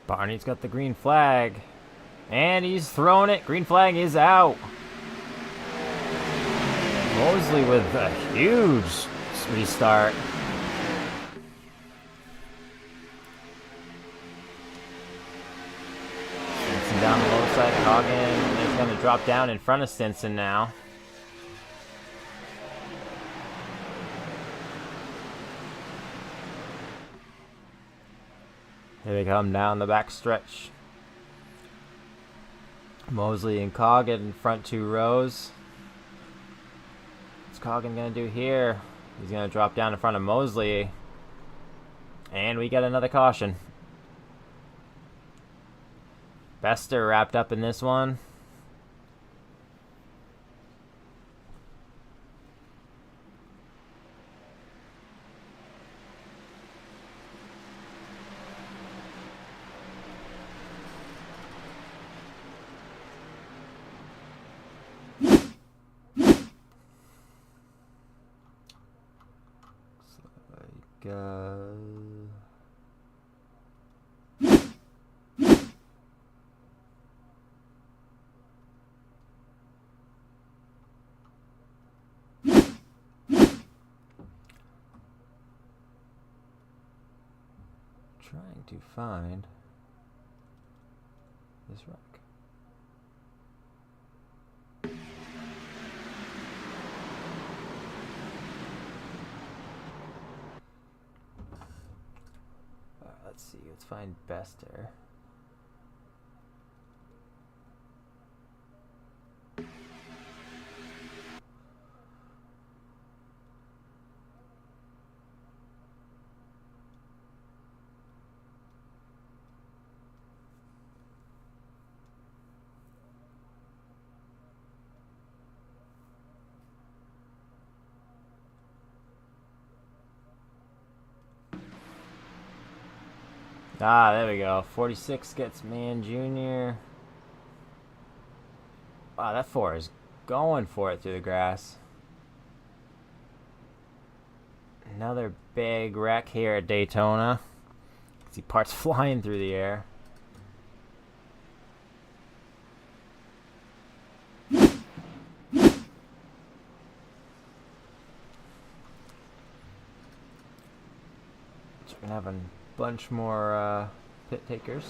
Barney's got the green flag. And he's throwing it. Green flag is out. Mosley with a huge restart. Stinson down the low side. Hagen is going to drop down in front of Stinson now. Here they come down the back stretch. Mosley and Coggin in front 2 rows. What's Coggin going to do here? He's going to drop down in front of Mosley. And we get another caution. Bester wrapped up in this one. Trying to find this wreck. Let's see, let's find Bester. Ah, there we go. 46 gets Man Jr. Wow, that 4 is going for it through the grass. Another big wreck here at Daytona. See parts flying through the air. So we're gonna have a bunch more pit takers.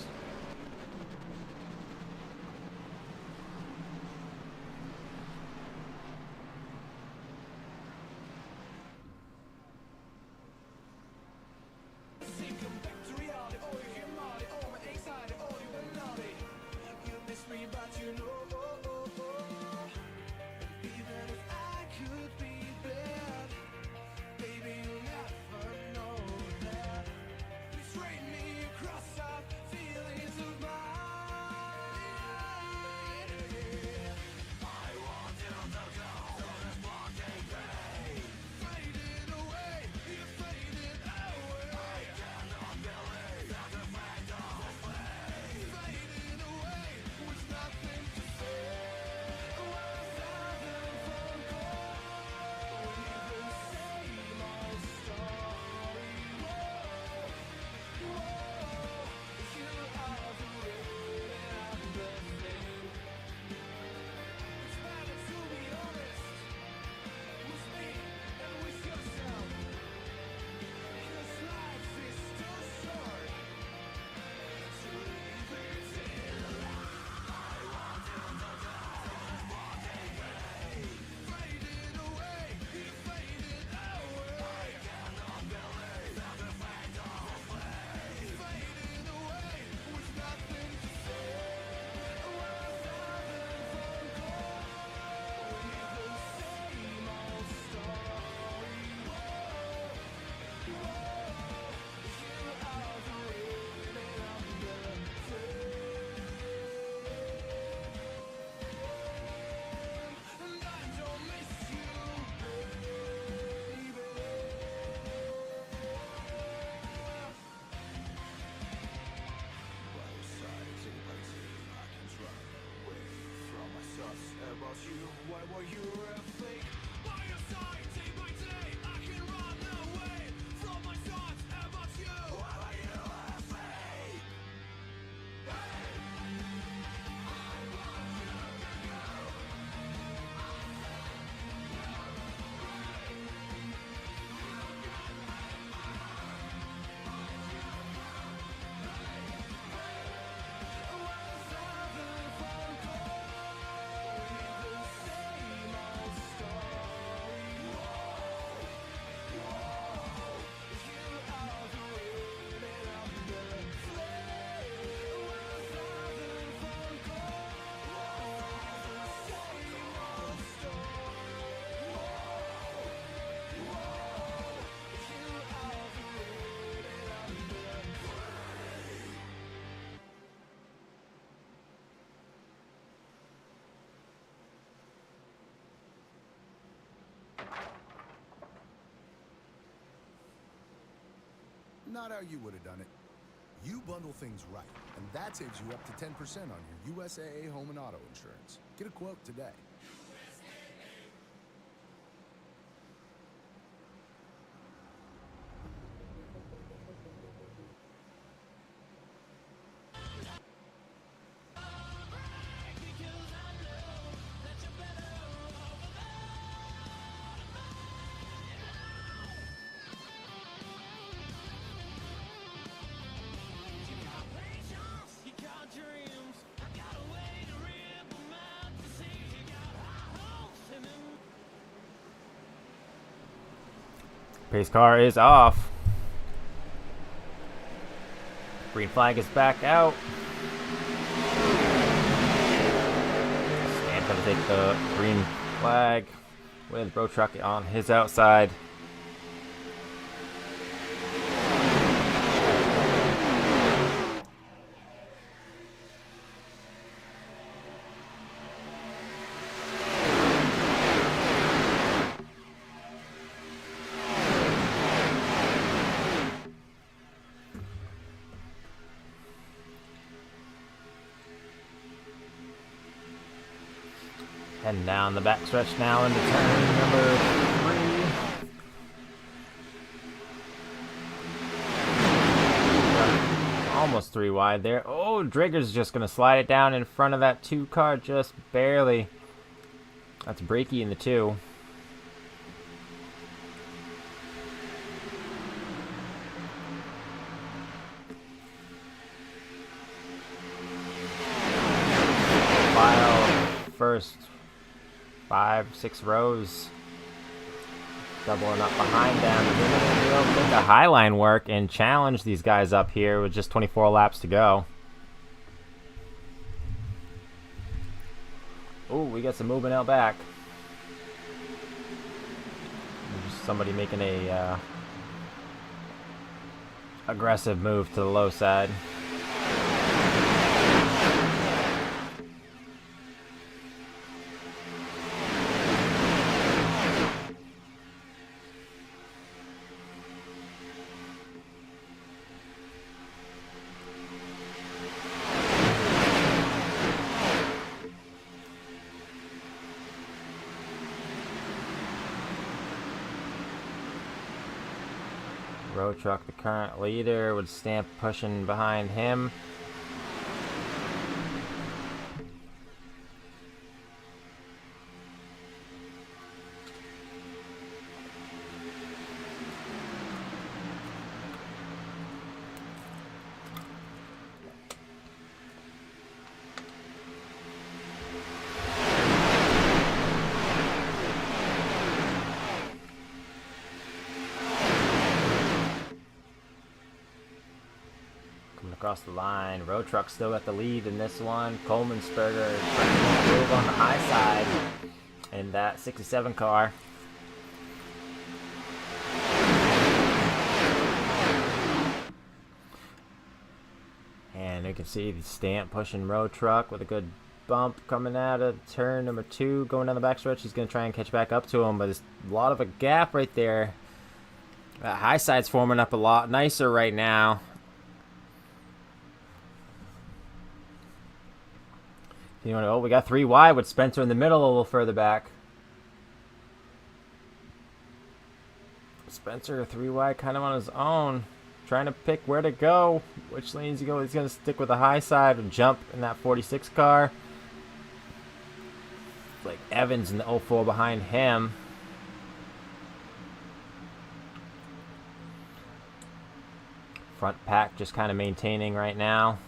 not how you would have done it. You bundle things right, and that saves you up to 10% on your USAA home and auto insurance. Get a quote today. Pace car is off. Green flag is back out. Stan's gonna take the green flag with road truck on his outside. Heading down the backstretch now into turn number 3. Almost 3 wide there. Oh, Drigger's just going to slide it down in front of that 2 car just barely. That's Breaky in the 2. First 5-6 rows, doubling up behind them. They're going to be able to make the high line work and challenge these guys up here with just 24 laps to go. Oh, we got some movement out back. There's somebody making a aggressive move to the low side. Road truck, the current leader, with Stamp pushing behind him. Across the line. Road truck still got the lead in this one. Coleman'sberger trying to move on the high side in that 67 car. And you can see the Stamp pushing Road truck with a good bump coming out of turn number 2, going down the backstretch. He's going to try and catch back up to him, but there's a lot of a gap right there. That high side's forming up a lot nicer right now. You know, oh, we got 3 wide with Spencer in the middle a little further back. Spencer 3 wide kind of on his own, trying to pick where to go, which lanes to go. He's going to stick with the high side and jump in that 46 car. Like Evans in the 04 behind him. Front pack just kind of maintaining right now.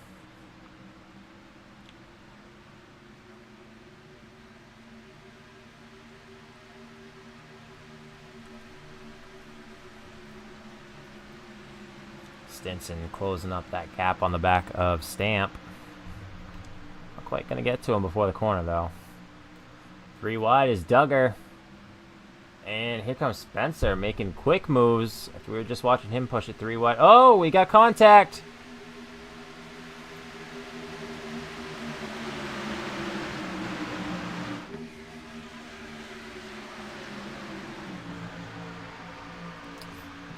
Stinson closing up that gap on the back of Stamp. Not quite going to get to him before the corner, though. 3 wide is Duggar. And here comes Spencer making quick moves. After we were just watching him push it 3 wide. Oh, we got contact.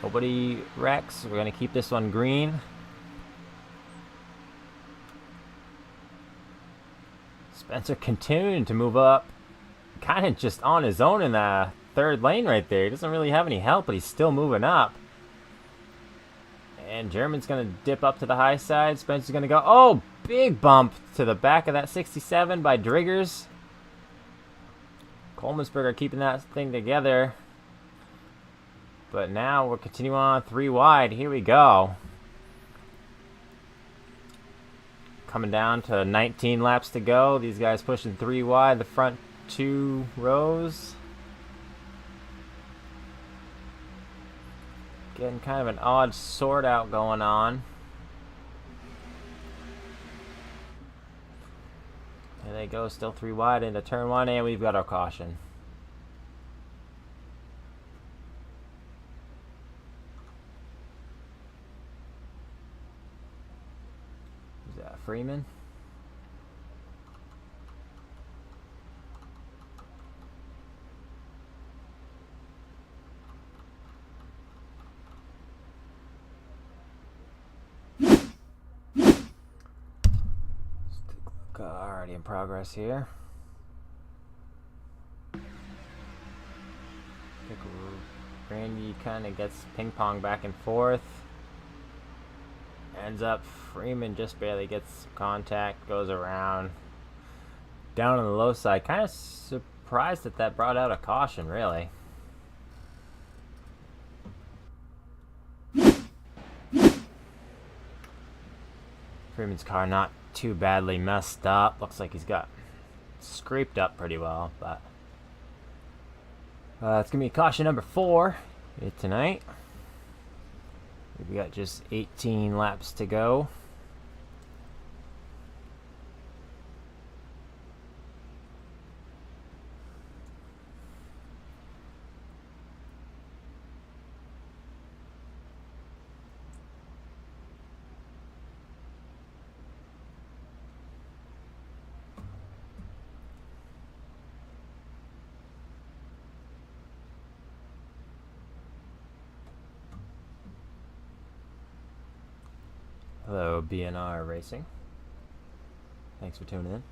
Nobody wrecks. We're going to keep this one green. Spencer continuing to move up. Kind of just on his own in the third lane right there. He doesn't really have any help, but he's still moving up. And German's going to dip up to the high side. Spencer's going to go. Oh, big bump to the back of that 67 by Driggers. Colemansberger keeping that thing together. But now we're continuing on 3 wide. Here we go. Coming down to 19 laps to go. These guys pushing 3 wide. The front 2 rows. Getting kind of an odd sort out going on. There they go, still 3 wide into turn 1, and we've got our caution. Who's that, Freeman? Already in progress here. Randy kind of gets ping pong back and forth. Ends up Freeman just barely gets contact, goes around. Down on the low side. Kind of surprised that brought out a caution, really. Freeman's car not too badly messed up. Looks like he's got scraped up pretty well, but it's gonna be caution number 4 tonight. We got just 18 laps to go. Hello, BNR Racing. Thanks for tuning in.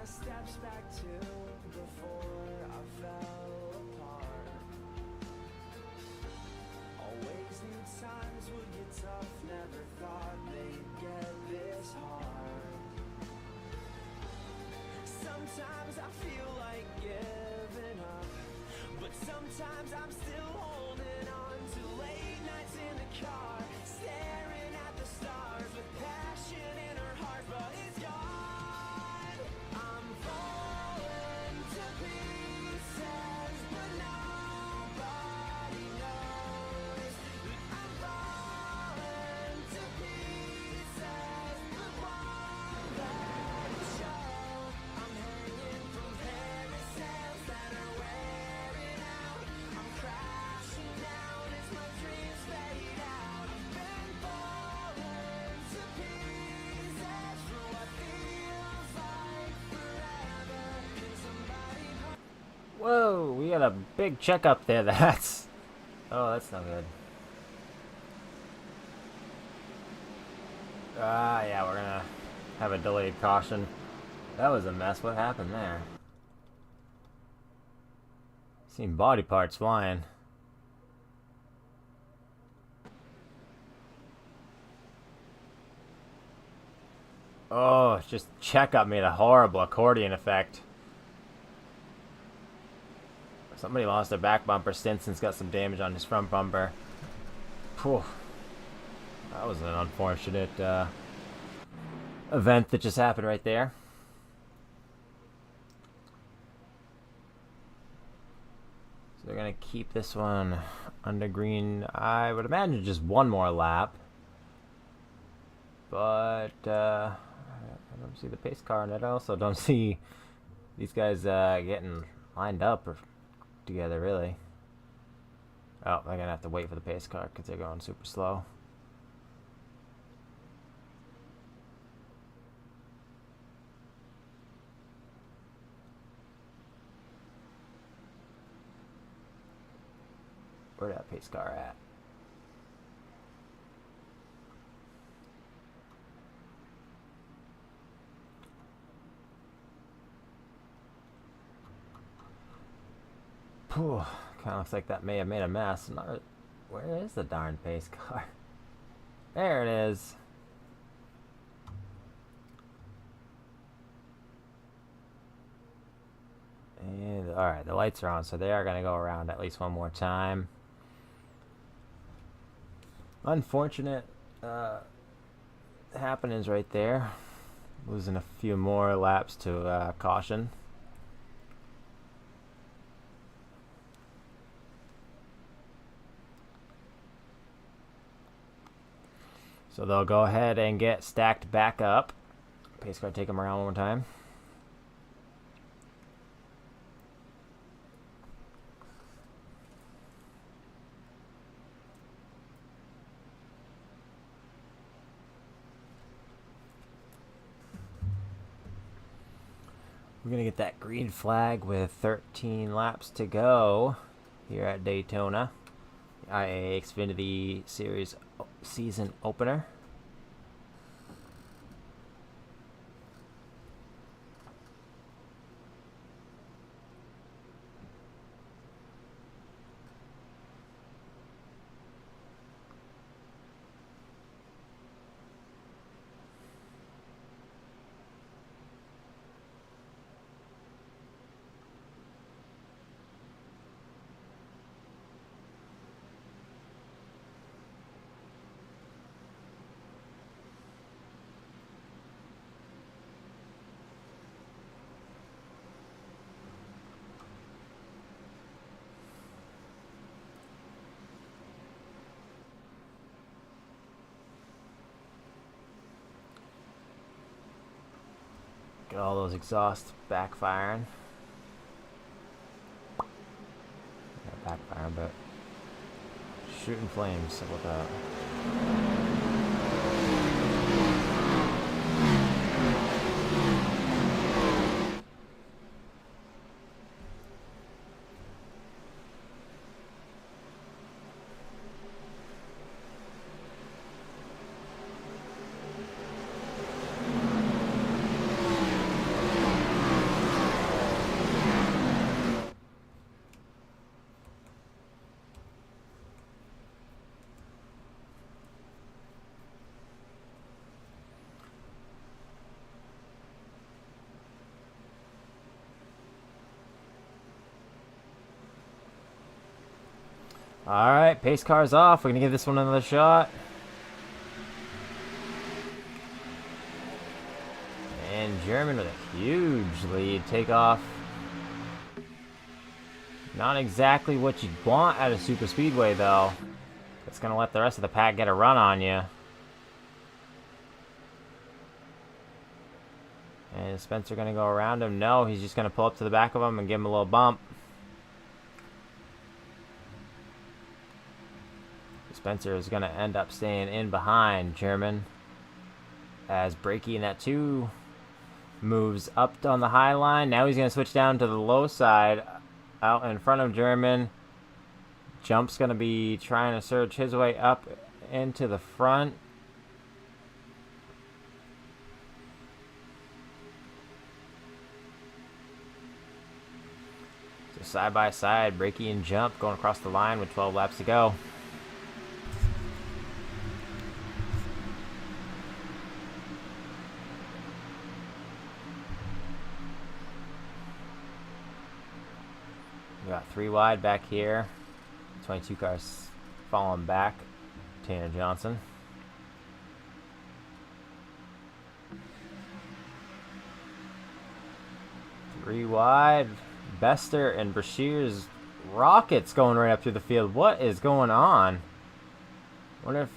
steps back to before I fell apart. Always knew times would get tough, never thought they'd get this hard. Sometimes I feel like giving up, but sometimes I'm still holding on to late nights in the car, staring at the stars with passion in her heart, but it's gone. I'm falling to pieces, but nobody knows that I'm falling to pieces, but won't let it show. I'm hanging from parasails that are wearing out. I'm crashing down as my dreams fade out. I've been falling to pieces for what feels like forever. Can somebody Whoa, we got a big checkup there. That's... Oh, that's not good. Yeah, we're gonna have a delayed caution. That was a mess. What happened there? Seen body parts flying. Oh, just checkup made a horrible accordion effect. Somebody lost their back bumper. Stinson's got some damage on his front bumper. Phew. That was an unfortunate event that just happened right there. So they're going to keep this one under green. I would imagine just one more lap. But I don't see the pace car, and I also don't see these guys getting lined up or together, really. Oh, they're gonna have to wait for the pace car because they're going super slow. Where's that pace car at? Kind of looks like that may have made a mess. Where is the darn pace car? There it is. And alright, the lights are on, so they are going to go around at least one more time. Unfortunate happenings right there. Losing a few more laps to caution. So they'll go ahead and get stacked back up. Pace car, take them around one more time. We're going to get that green flag with 13 laps to go here at Daytona. The IAA Xfinity Series season opener. Get all those exhausts backfiring. Not backfiring, but shooting flames. So what that? All right, pace car's off. We're gonna give this one another shot. And German with a huge lead. Take off. Not exactly what you'd want at a super speedway, though. It's gonna let the rest of the pack get a run on you. And is Spencer gonna go around him? No, he's just gonna pull up to the back of him and give him a little bump. Spencer is gonna end up staying in behind German as Brakey in that 2 moves up on the high line. Now he's gonna switch down to the low side out in front of German. Jump's gonna be trying to surge his way up into the front. So side by side, Brakey and Jump going across the line with 12 laps to go. We got 3 wide back here. 22 cars falling back. Tanner Johnson. Three wide. Bester and Brashear's rockets going right up through the field. What is going on? Wonder if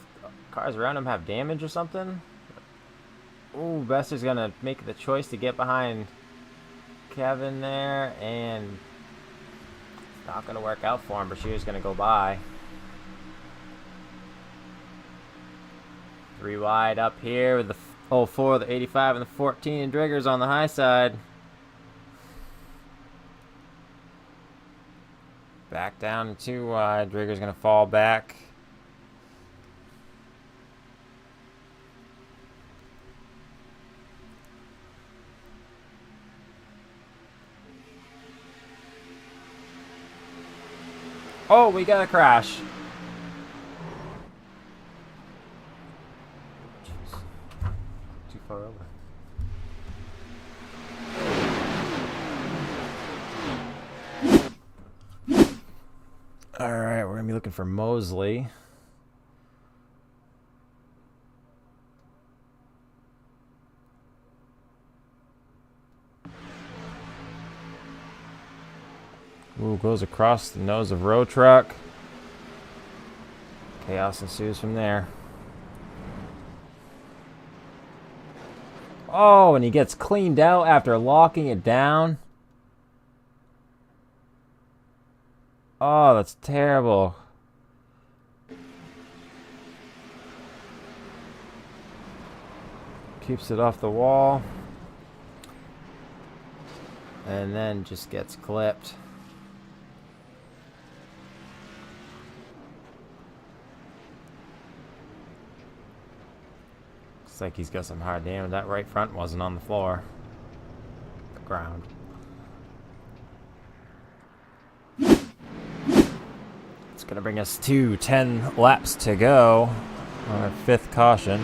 cars around him have damage or something. Ooh, Bester's gonna make the choice to get behind Kevin there, and not going to work out for him. Brashear's going to go by. 3 wide up here with the 04, the 85, and the 14. And Drigger's on the high side. Back down to 2 wide. Drigger's going to fall back. Oh, we got a crash. Jeez. Too far over. All right, we're going to be looking for Mosley. Ooh, goes across the nose of row truck. Chaos ensues from there. Oh, and he gets cleaned out after locking it down. Oh, that's terrible. Keeps it off the wall. And then just gets clipped. Looks like he's got some hard damage. That right front wasn't on the floor. The ground. It's going to bring us to 10 laps to go on our 5th caution.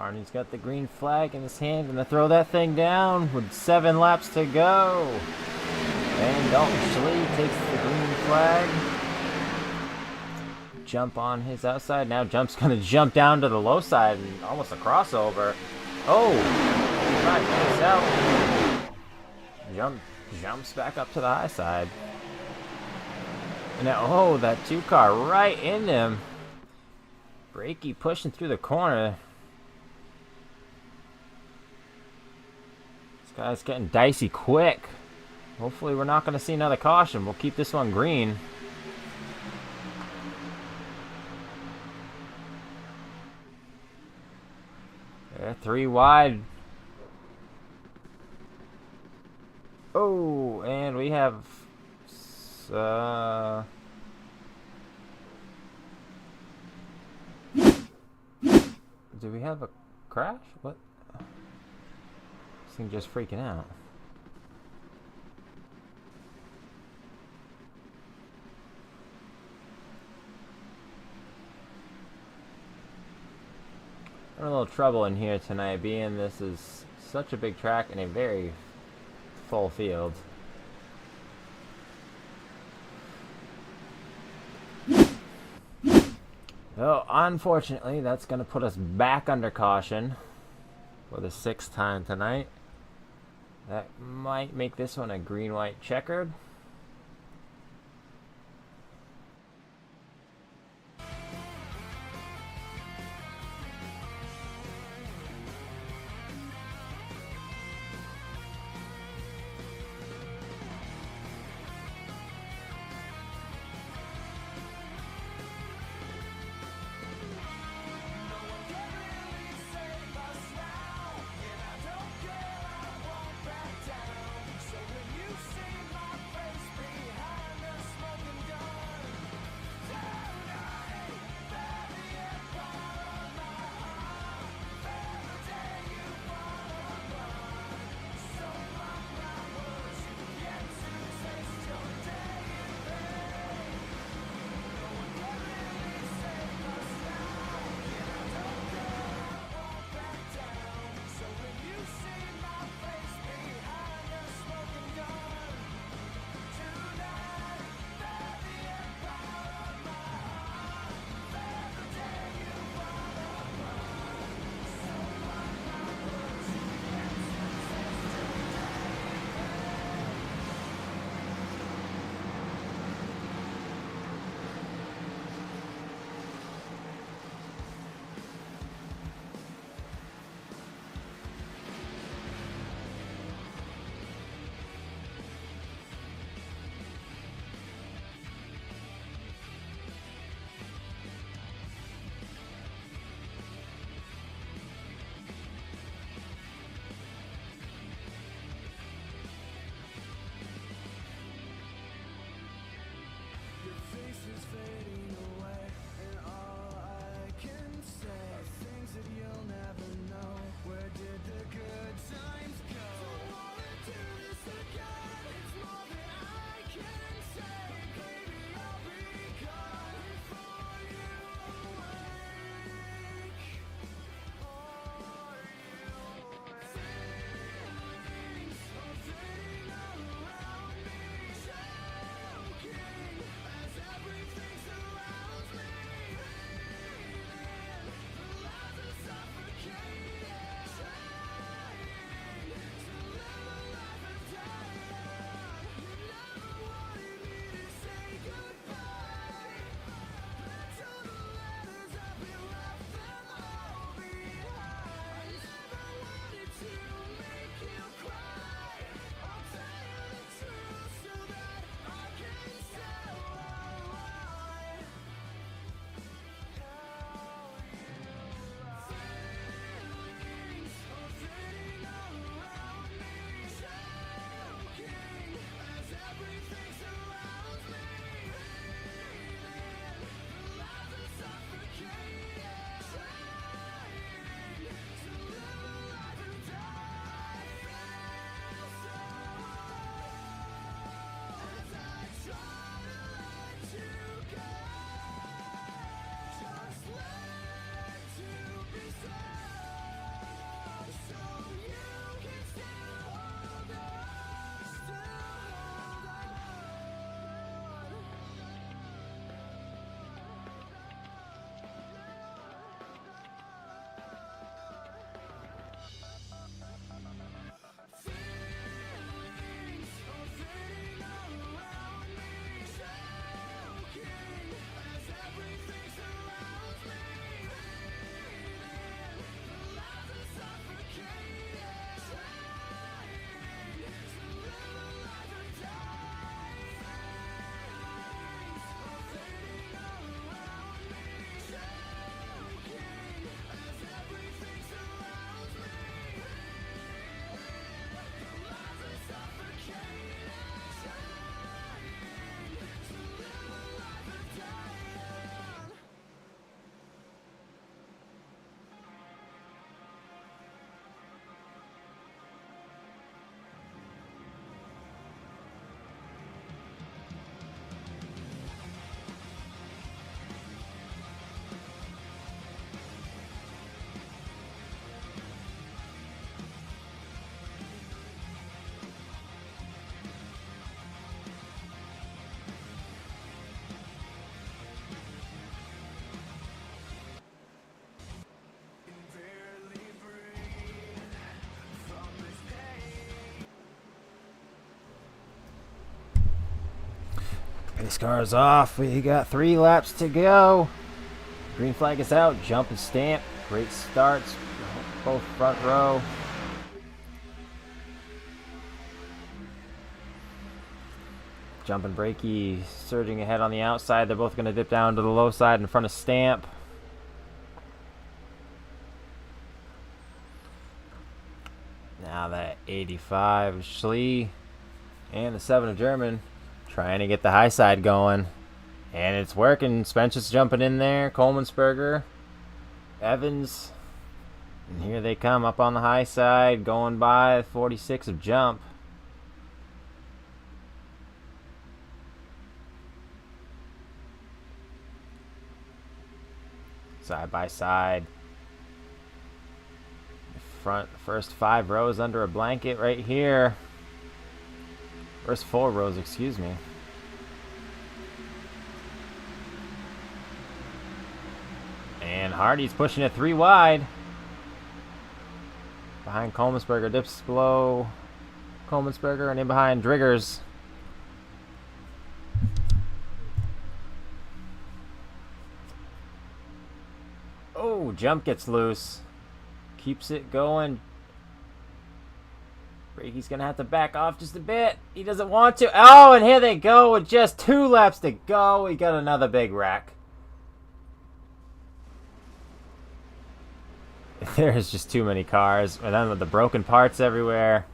Arnie's got the green flag in his hand. Gonna throw that thing down with 7 laps to go. And Dalton Schlee takes the green flag. Jump on his outside. Now Jump's gonna jump down to the low side and almost a crossover. Oh! Right, nice out. Jumps back up to the high side. And now, oh, that 2 car right into him. Brakey pushing through the corner. This guy's getting dicey quick. Hopefully we're not going to see another caution. We'll keep this one green. Yeah, 3 wide. Oh, and we have... do we have a crash? What? This thing just freaking out. I'm in a little trouble in here tonight, being this is such a big track and a very full field. So, unfortunately, that's going to put us back under caution for the 6th time tonight. That might make this one a green-white checkered. Pace car's off. We got 3 laps to go. Green flag is out. Jump and stamp. Great starts. Both front row. Jump and brakey surging ahead on the outside. They're both going to dip down to the low side in front of Stamp. Now that 85 of Schlee and the 7 of German trying to get the high side going. And it's working. Spencer's jumping in there. Coleman'sberger. Evans. And here they come up on the high side going by 46 of Jump. Side by side. First 5 rows under a blanket right here. First 4 rows, excuse me. And Hardy's pushing it 3 wide. Behind Coleman'sberger, dips below Coleman'sberger, and in behind Driggers. Oh, Jump gets loose. Keeps it going. Brakey's gonna have to back off just a bit. He doesn't want to. Oh, and here they go with just 2 laps to go. We got another big wreck. There's just too many cars. And then with the broken parts everywhere.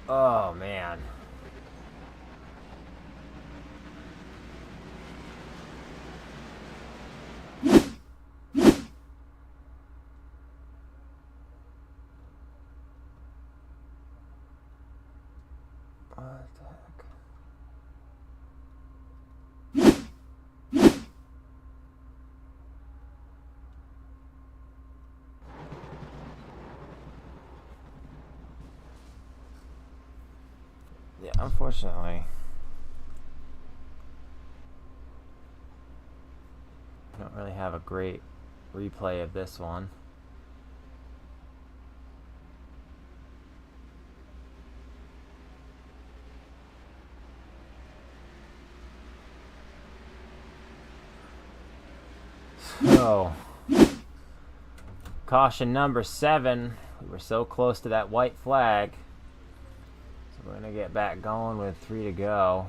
Oh, man. What the heck? Yeah, unfortunately, I don't really have a great replay of this one. So, caution number 7. We were so close to that white flag. So we're going to get back going with 3 to go.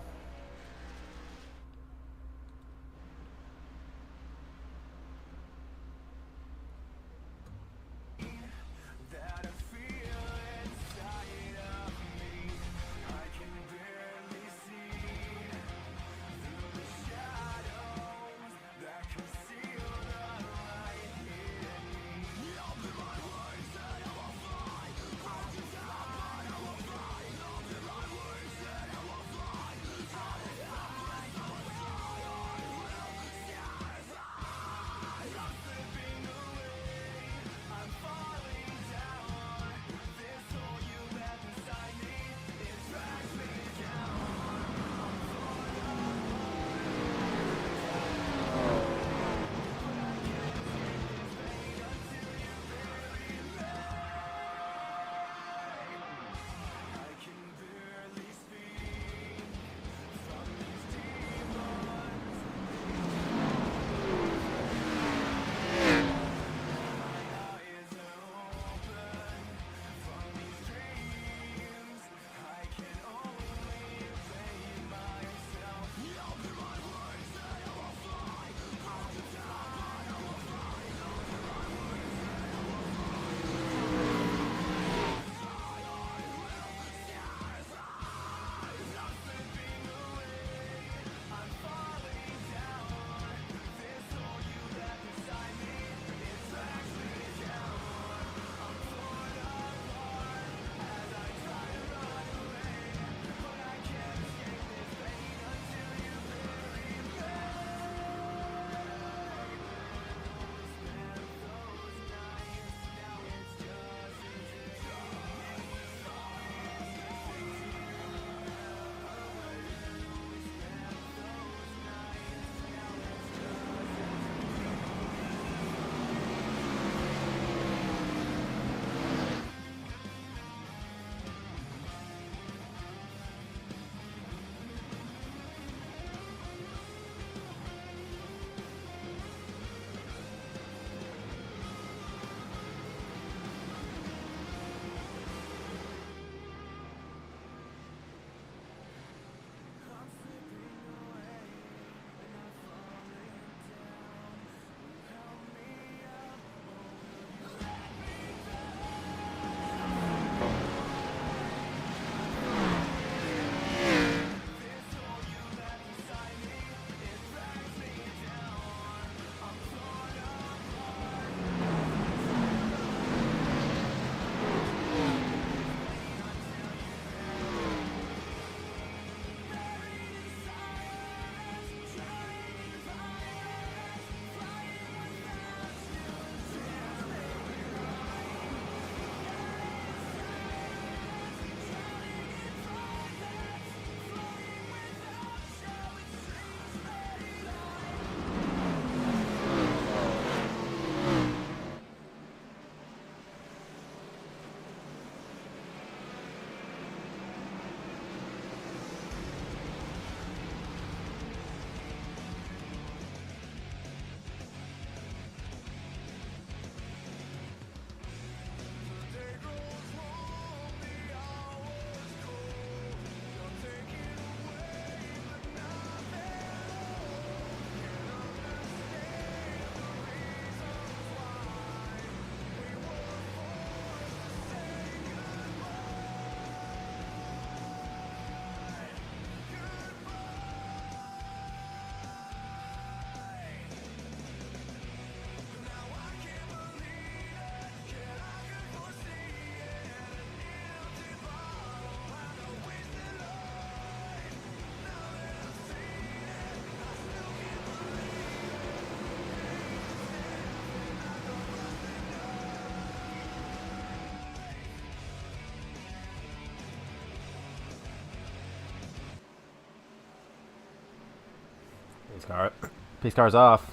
Pace car's off.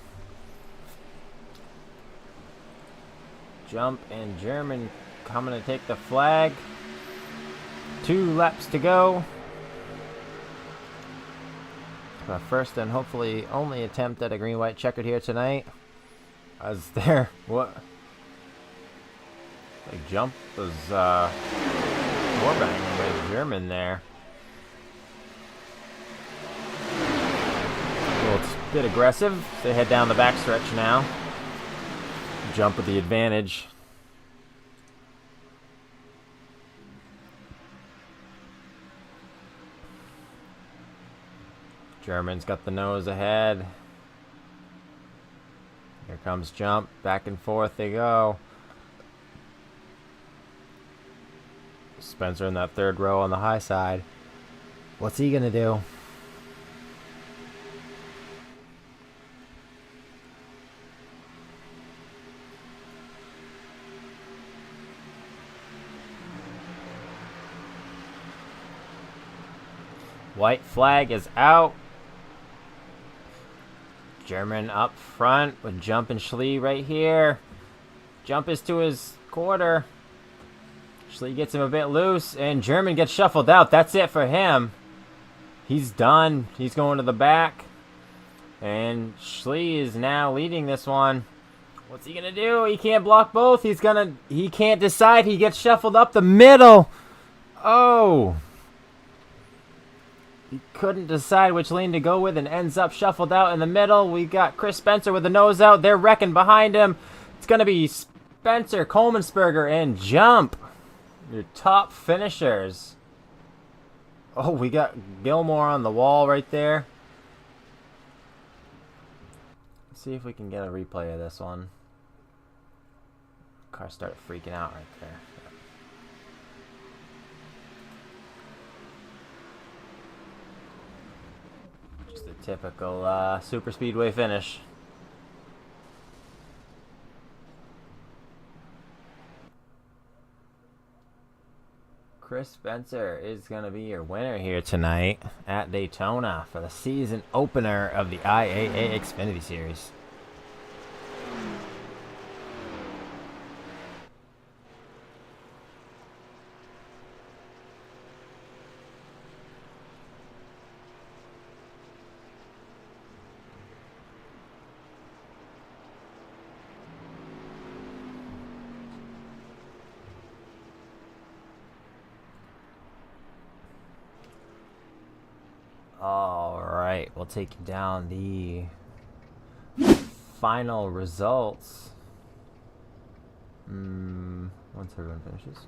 Jump and German coming to take the flag. 2 laps to go. The first and hopefully only attempt at a green-white checkered here tonight. As there, what? The jump was more bang by German there. Well, it's a bit aggressive. They head down the backstretch now. Jump with the advantage. German's got the nose ahead. Here comes Jump. Back and forth they go. Spencer in that third row on the high side. What's he gonna do? White flag is out. German up front with Jump and Schlee right here. Jump is to his quarter. Schlee gets him a bit loose, and German gets shuffled out. That's it for him. He's done. He's going to the back. And Schlee is now leading this one. What's he gonna do? He can't block both. He can't decide. He gets shuffled up the middle. Oh. He couldn't decide which lane to go with and ends up shuffled out in the middle. We got Chris Spencer with the nose out. They're wrecking behind him. It's going to be Spencer, Coleman'sberger, and Jump. Your top finishers. Oh, we got Gilmore on the wall right there. Let's see if we can get a replay of this one. Car started freaking out right there. Just a typical super speedway finish. Chris Spencer is going to be your winner here tonight at Daytona for the season opener of the IAA Xfinity Series. Alright, we'll take down the final results. Once everyone finishes.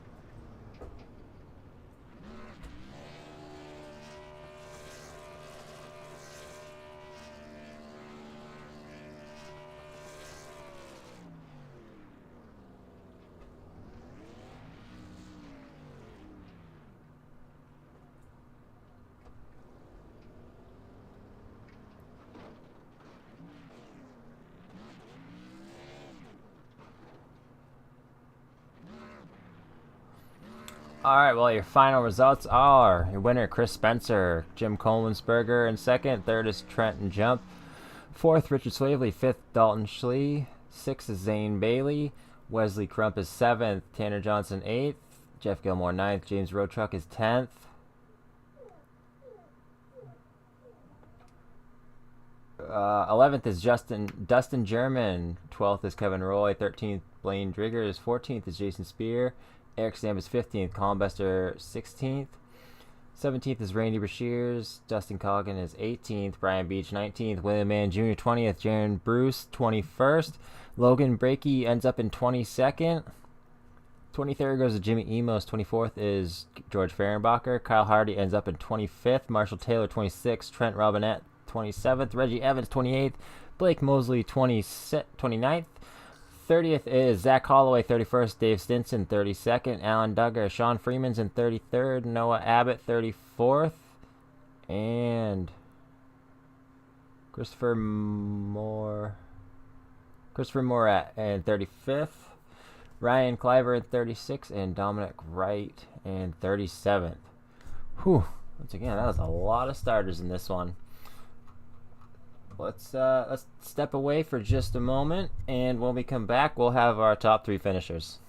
Alright, well, your final results are your winner, Chris Spencer, Jim Coleman'sberger in second, third is Trenton Jump, fourth, Richard Swavely, fifth, Dalton Schlee, sixth is Zane Bailey, Wesley Crump is seventh, Tanner Johnson eighth, Jeff Gilmore ninth, James Roadtruck is 10th. 11th is Dustin German, 12th is Kevin Roy, 13th Blaine Driggers, 14th is Jason Spear, Eric Stamp is 15th, Colin Bester 16th, 17th is Randy Brashears, Dustin Coggin is 18th, Brian Beach 19th, William Mann Jr. 20th, Jaron Bruce 21st, Logan Brakey ends up in 22nd, 23rd goes to Jimmy Emos, 24th is George Fehrenbacher, Kyle Hardy ends up in 25th, Marshall Taylor 26th, Trent Robinette 27th, Reggie Evans 28th, Blake Mosley 29th, 30th is Zach Holloway, 31st, Dave Stinson, 32nd, Alan Duggar, Sean Freeman's in 33rd, Noah Abbott, 34th, and Christopher Moore in 35th, Ryan Cliver in 36th, and Dominic Wright in 37th. Whew, once again, that was a lot of starters in this one. let's step away for just a moment, and when we come back, we'll have our top 3 finishers.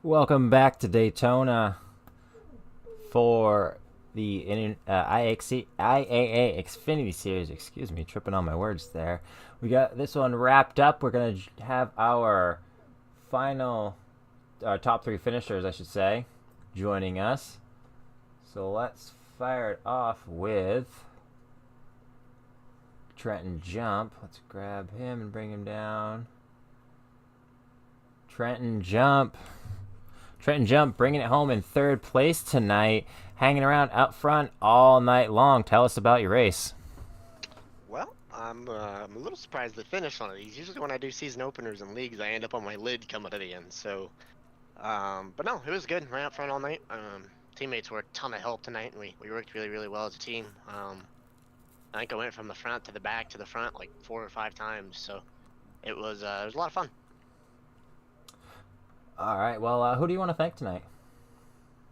Welcome back to Daytona for the IAA Xfinity Series. Excuse me, tripping on my words there. We got this one wrapped up. We're going to have our top 3 finishers, I should say, joining us. So let's fire it off with Trenton Jump. Let's grab him and bring him down. Trenton Jump bringing it home in 3rd place tonight, hanging around out front all night long. Tell us about your race. Well, I'm a little surprised to finish one of these. Usually when I do season openers and leagues, I end up on my lid coming to the end. So, but no, it was good. Ran out front all night. Teammates were a ton of help tonight, and we worked really, really well as a team. I think I went from the front to the back to the front like 4 or 5 times. So it was a lot of fun. All right. Well, who do you want to thank tonight?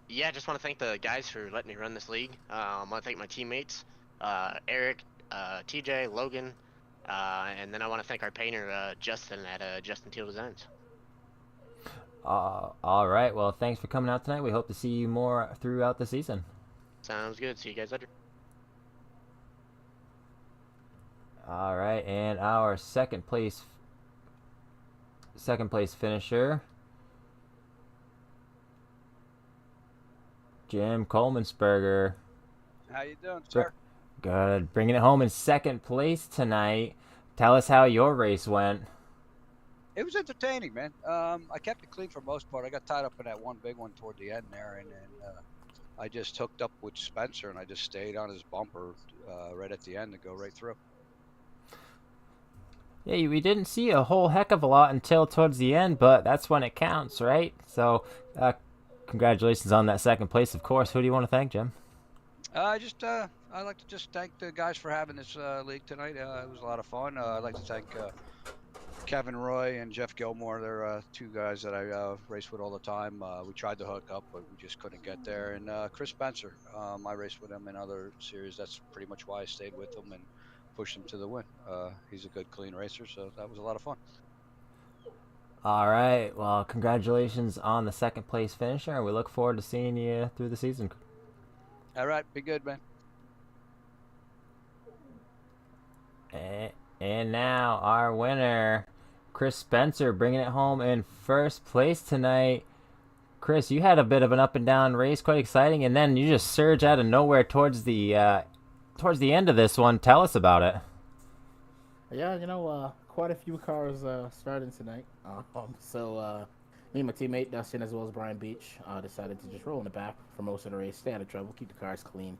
Yeah, I just want to thank the guys for letting me run this league. I want to thank my teammates, Eric, TJ, Logan, and then I want to thank our painter, Justin at Justin Teal Designs. All right. Well, thanks for coming out tonight. We hope to see you more throughout the season. Sounds good. See you guys later. All right, and our second place finisher, Jim Coleman'sberger. How you doing, sir? Good. Bringing it home in 2nd place tonight. Tell us how your race went. It was entertaining, man. I kept it clean for the most part. I got tied up in that one big one toward the end there, and I just hooked up with Spencer, and I just stayed on his bumper right at the end to go right through. Yeah, we didn't see a whole heck of a lot until towards the end, but that's when it counts, right? So, congratulations on that 2nd place, of course. Who do you want to thank, Jim? I'd like to just thank the guys for having this league tonight. It was a lot of fun. I'd like to thank Kevin Roy and Jeff Gilmore. They're 2 guys that I race with all the time. We tried to hook up, but we just couldn't get there. And Chris Spencer, I raced with him in other series. That's pretty much why I stayed with him and pushed him to the win. He's a good, clean racer, so that was a lot of fun. All right. Well, congratulations on the 2nd place finisher, and we look forward to seeing you through the season. All right, be good, man. And now our winner, Chris Spencer, bringing it home in first place tonight. Chris, you had a bit of an up and down race, quite exciting, and then you just surge out of nowhere towards the end of this one. Tell us about it. Yeah, quite a few cars starting tonight. Me and my teammate Dustin, as well as Brian Beach, decided to just roll in the back for most of the race, stay out of trouble, keep the cars clean.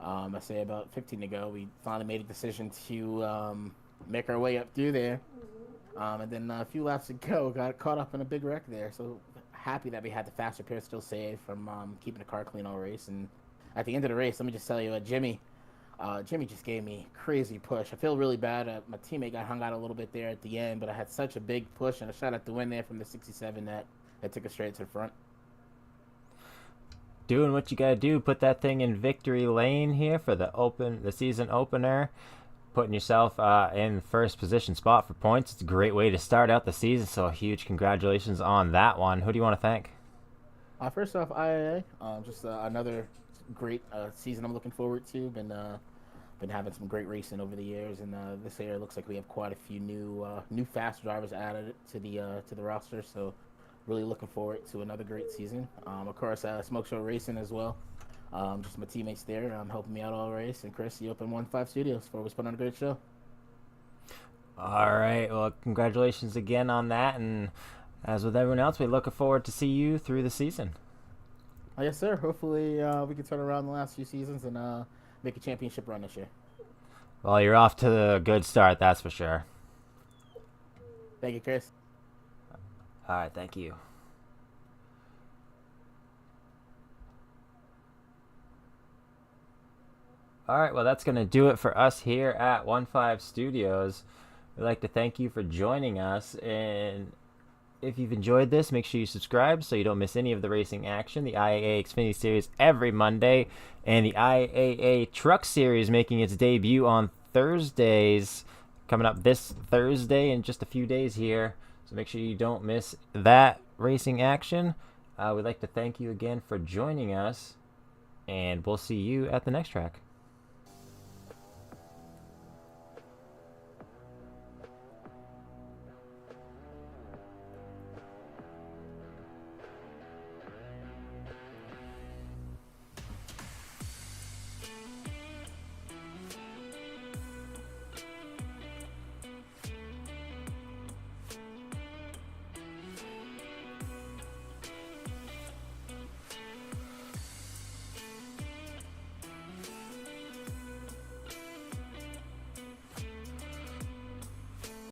I say about 15 to go, we finally made a decision to make our way up through there. And then a few laps to go, got caught up in a big wreck there. So happy that we had the faster pair still saved from keeping the car clean all race. And at the end of the race, let me just tell you, Jimmy just gave me crazy push. I feel really bad. My teammate got hung out a little bit there at the end, but I had such a big push and a shot at the win there from the 67 that took us straight to the front. Doing what you gotta do, put that thing in victory lane here for the season opener, putting yourself in first position spot for points. It's a great way to start out the season, so a huge congratulations on that one. Who do you want to thank? First off, IAA, just another great season I'm looking forward to. Been having some great racing over the years, and this year it looks like we have quite a few new fast drivers added to the roster. So really looking forward to another great season. Of course, Smoke Show Racing as well. Just my teammates there helping me out all race. And Chris, you up in 1-5 Studios for always putting on a great show. All right. Well, congratulations again on that. And as with everyone else, we're looking forward to see you through the season. Yes, sir. Hopefully we can turn around the last few seasons and make a championship run this year. Well, you're off to a good start, that's for sure. Thank you, Chris. All right. Thank you. All right, well, that's going to do it for us here at 1-5 Studios. We'd like to thank you for joining us. And if you've enjoyed this, make sure you subscribe so you don't miss any of the racing action. The IAA Xfinity Series every Monday, and the IAA Truck Series making its debut on Thursdays, coming up this Thursday in just a few days here. So make sure you don't miss that racing action. We'd like to thank you again for joining us, and we'll see you at the next track.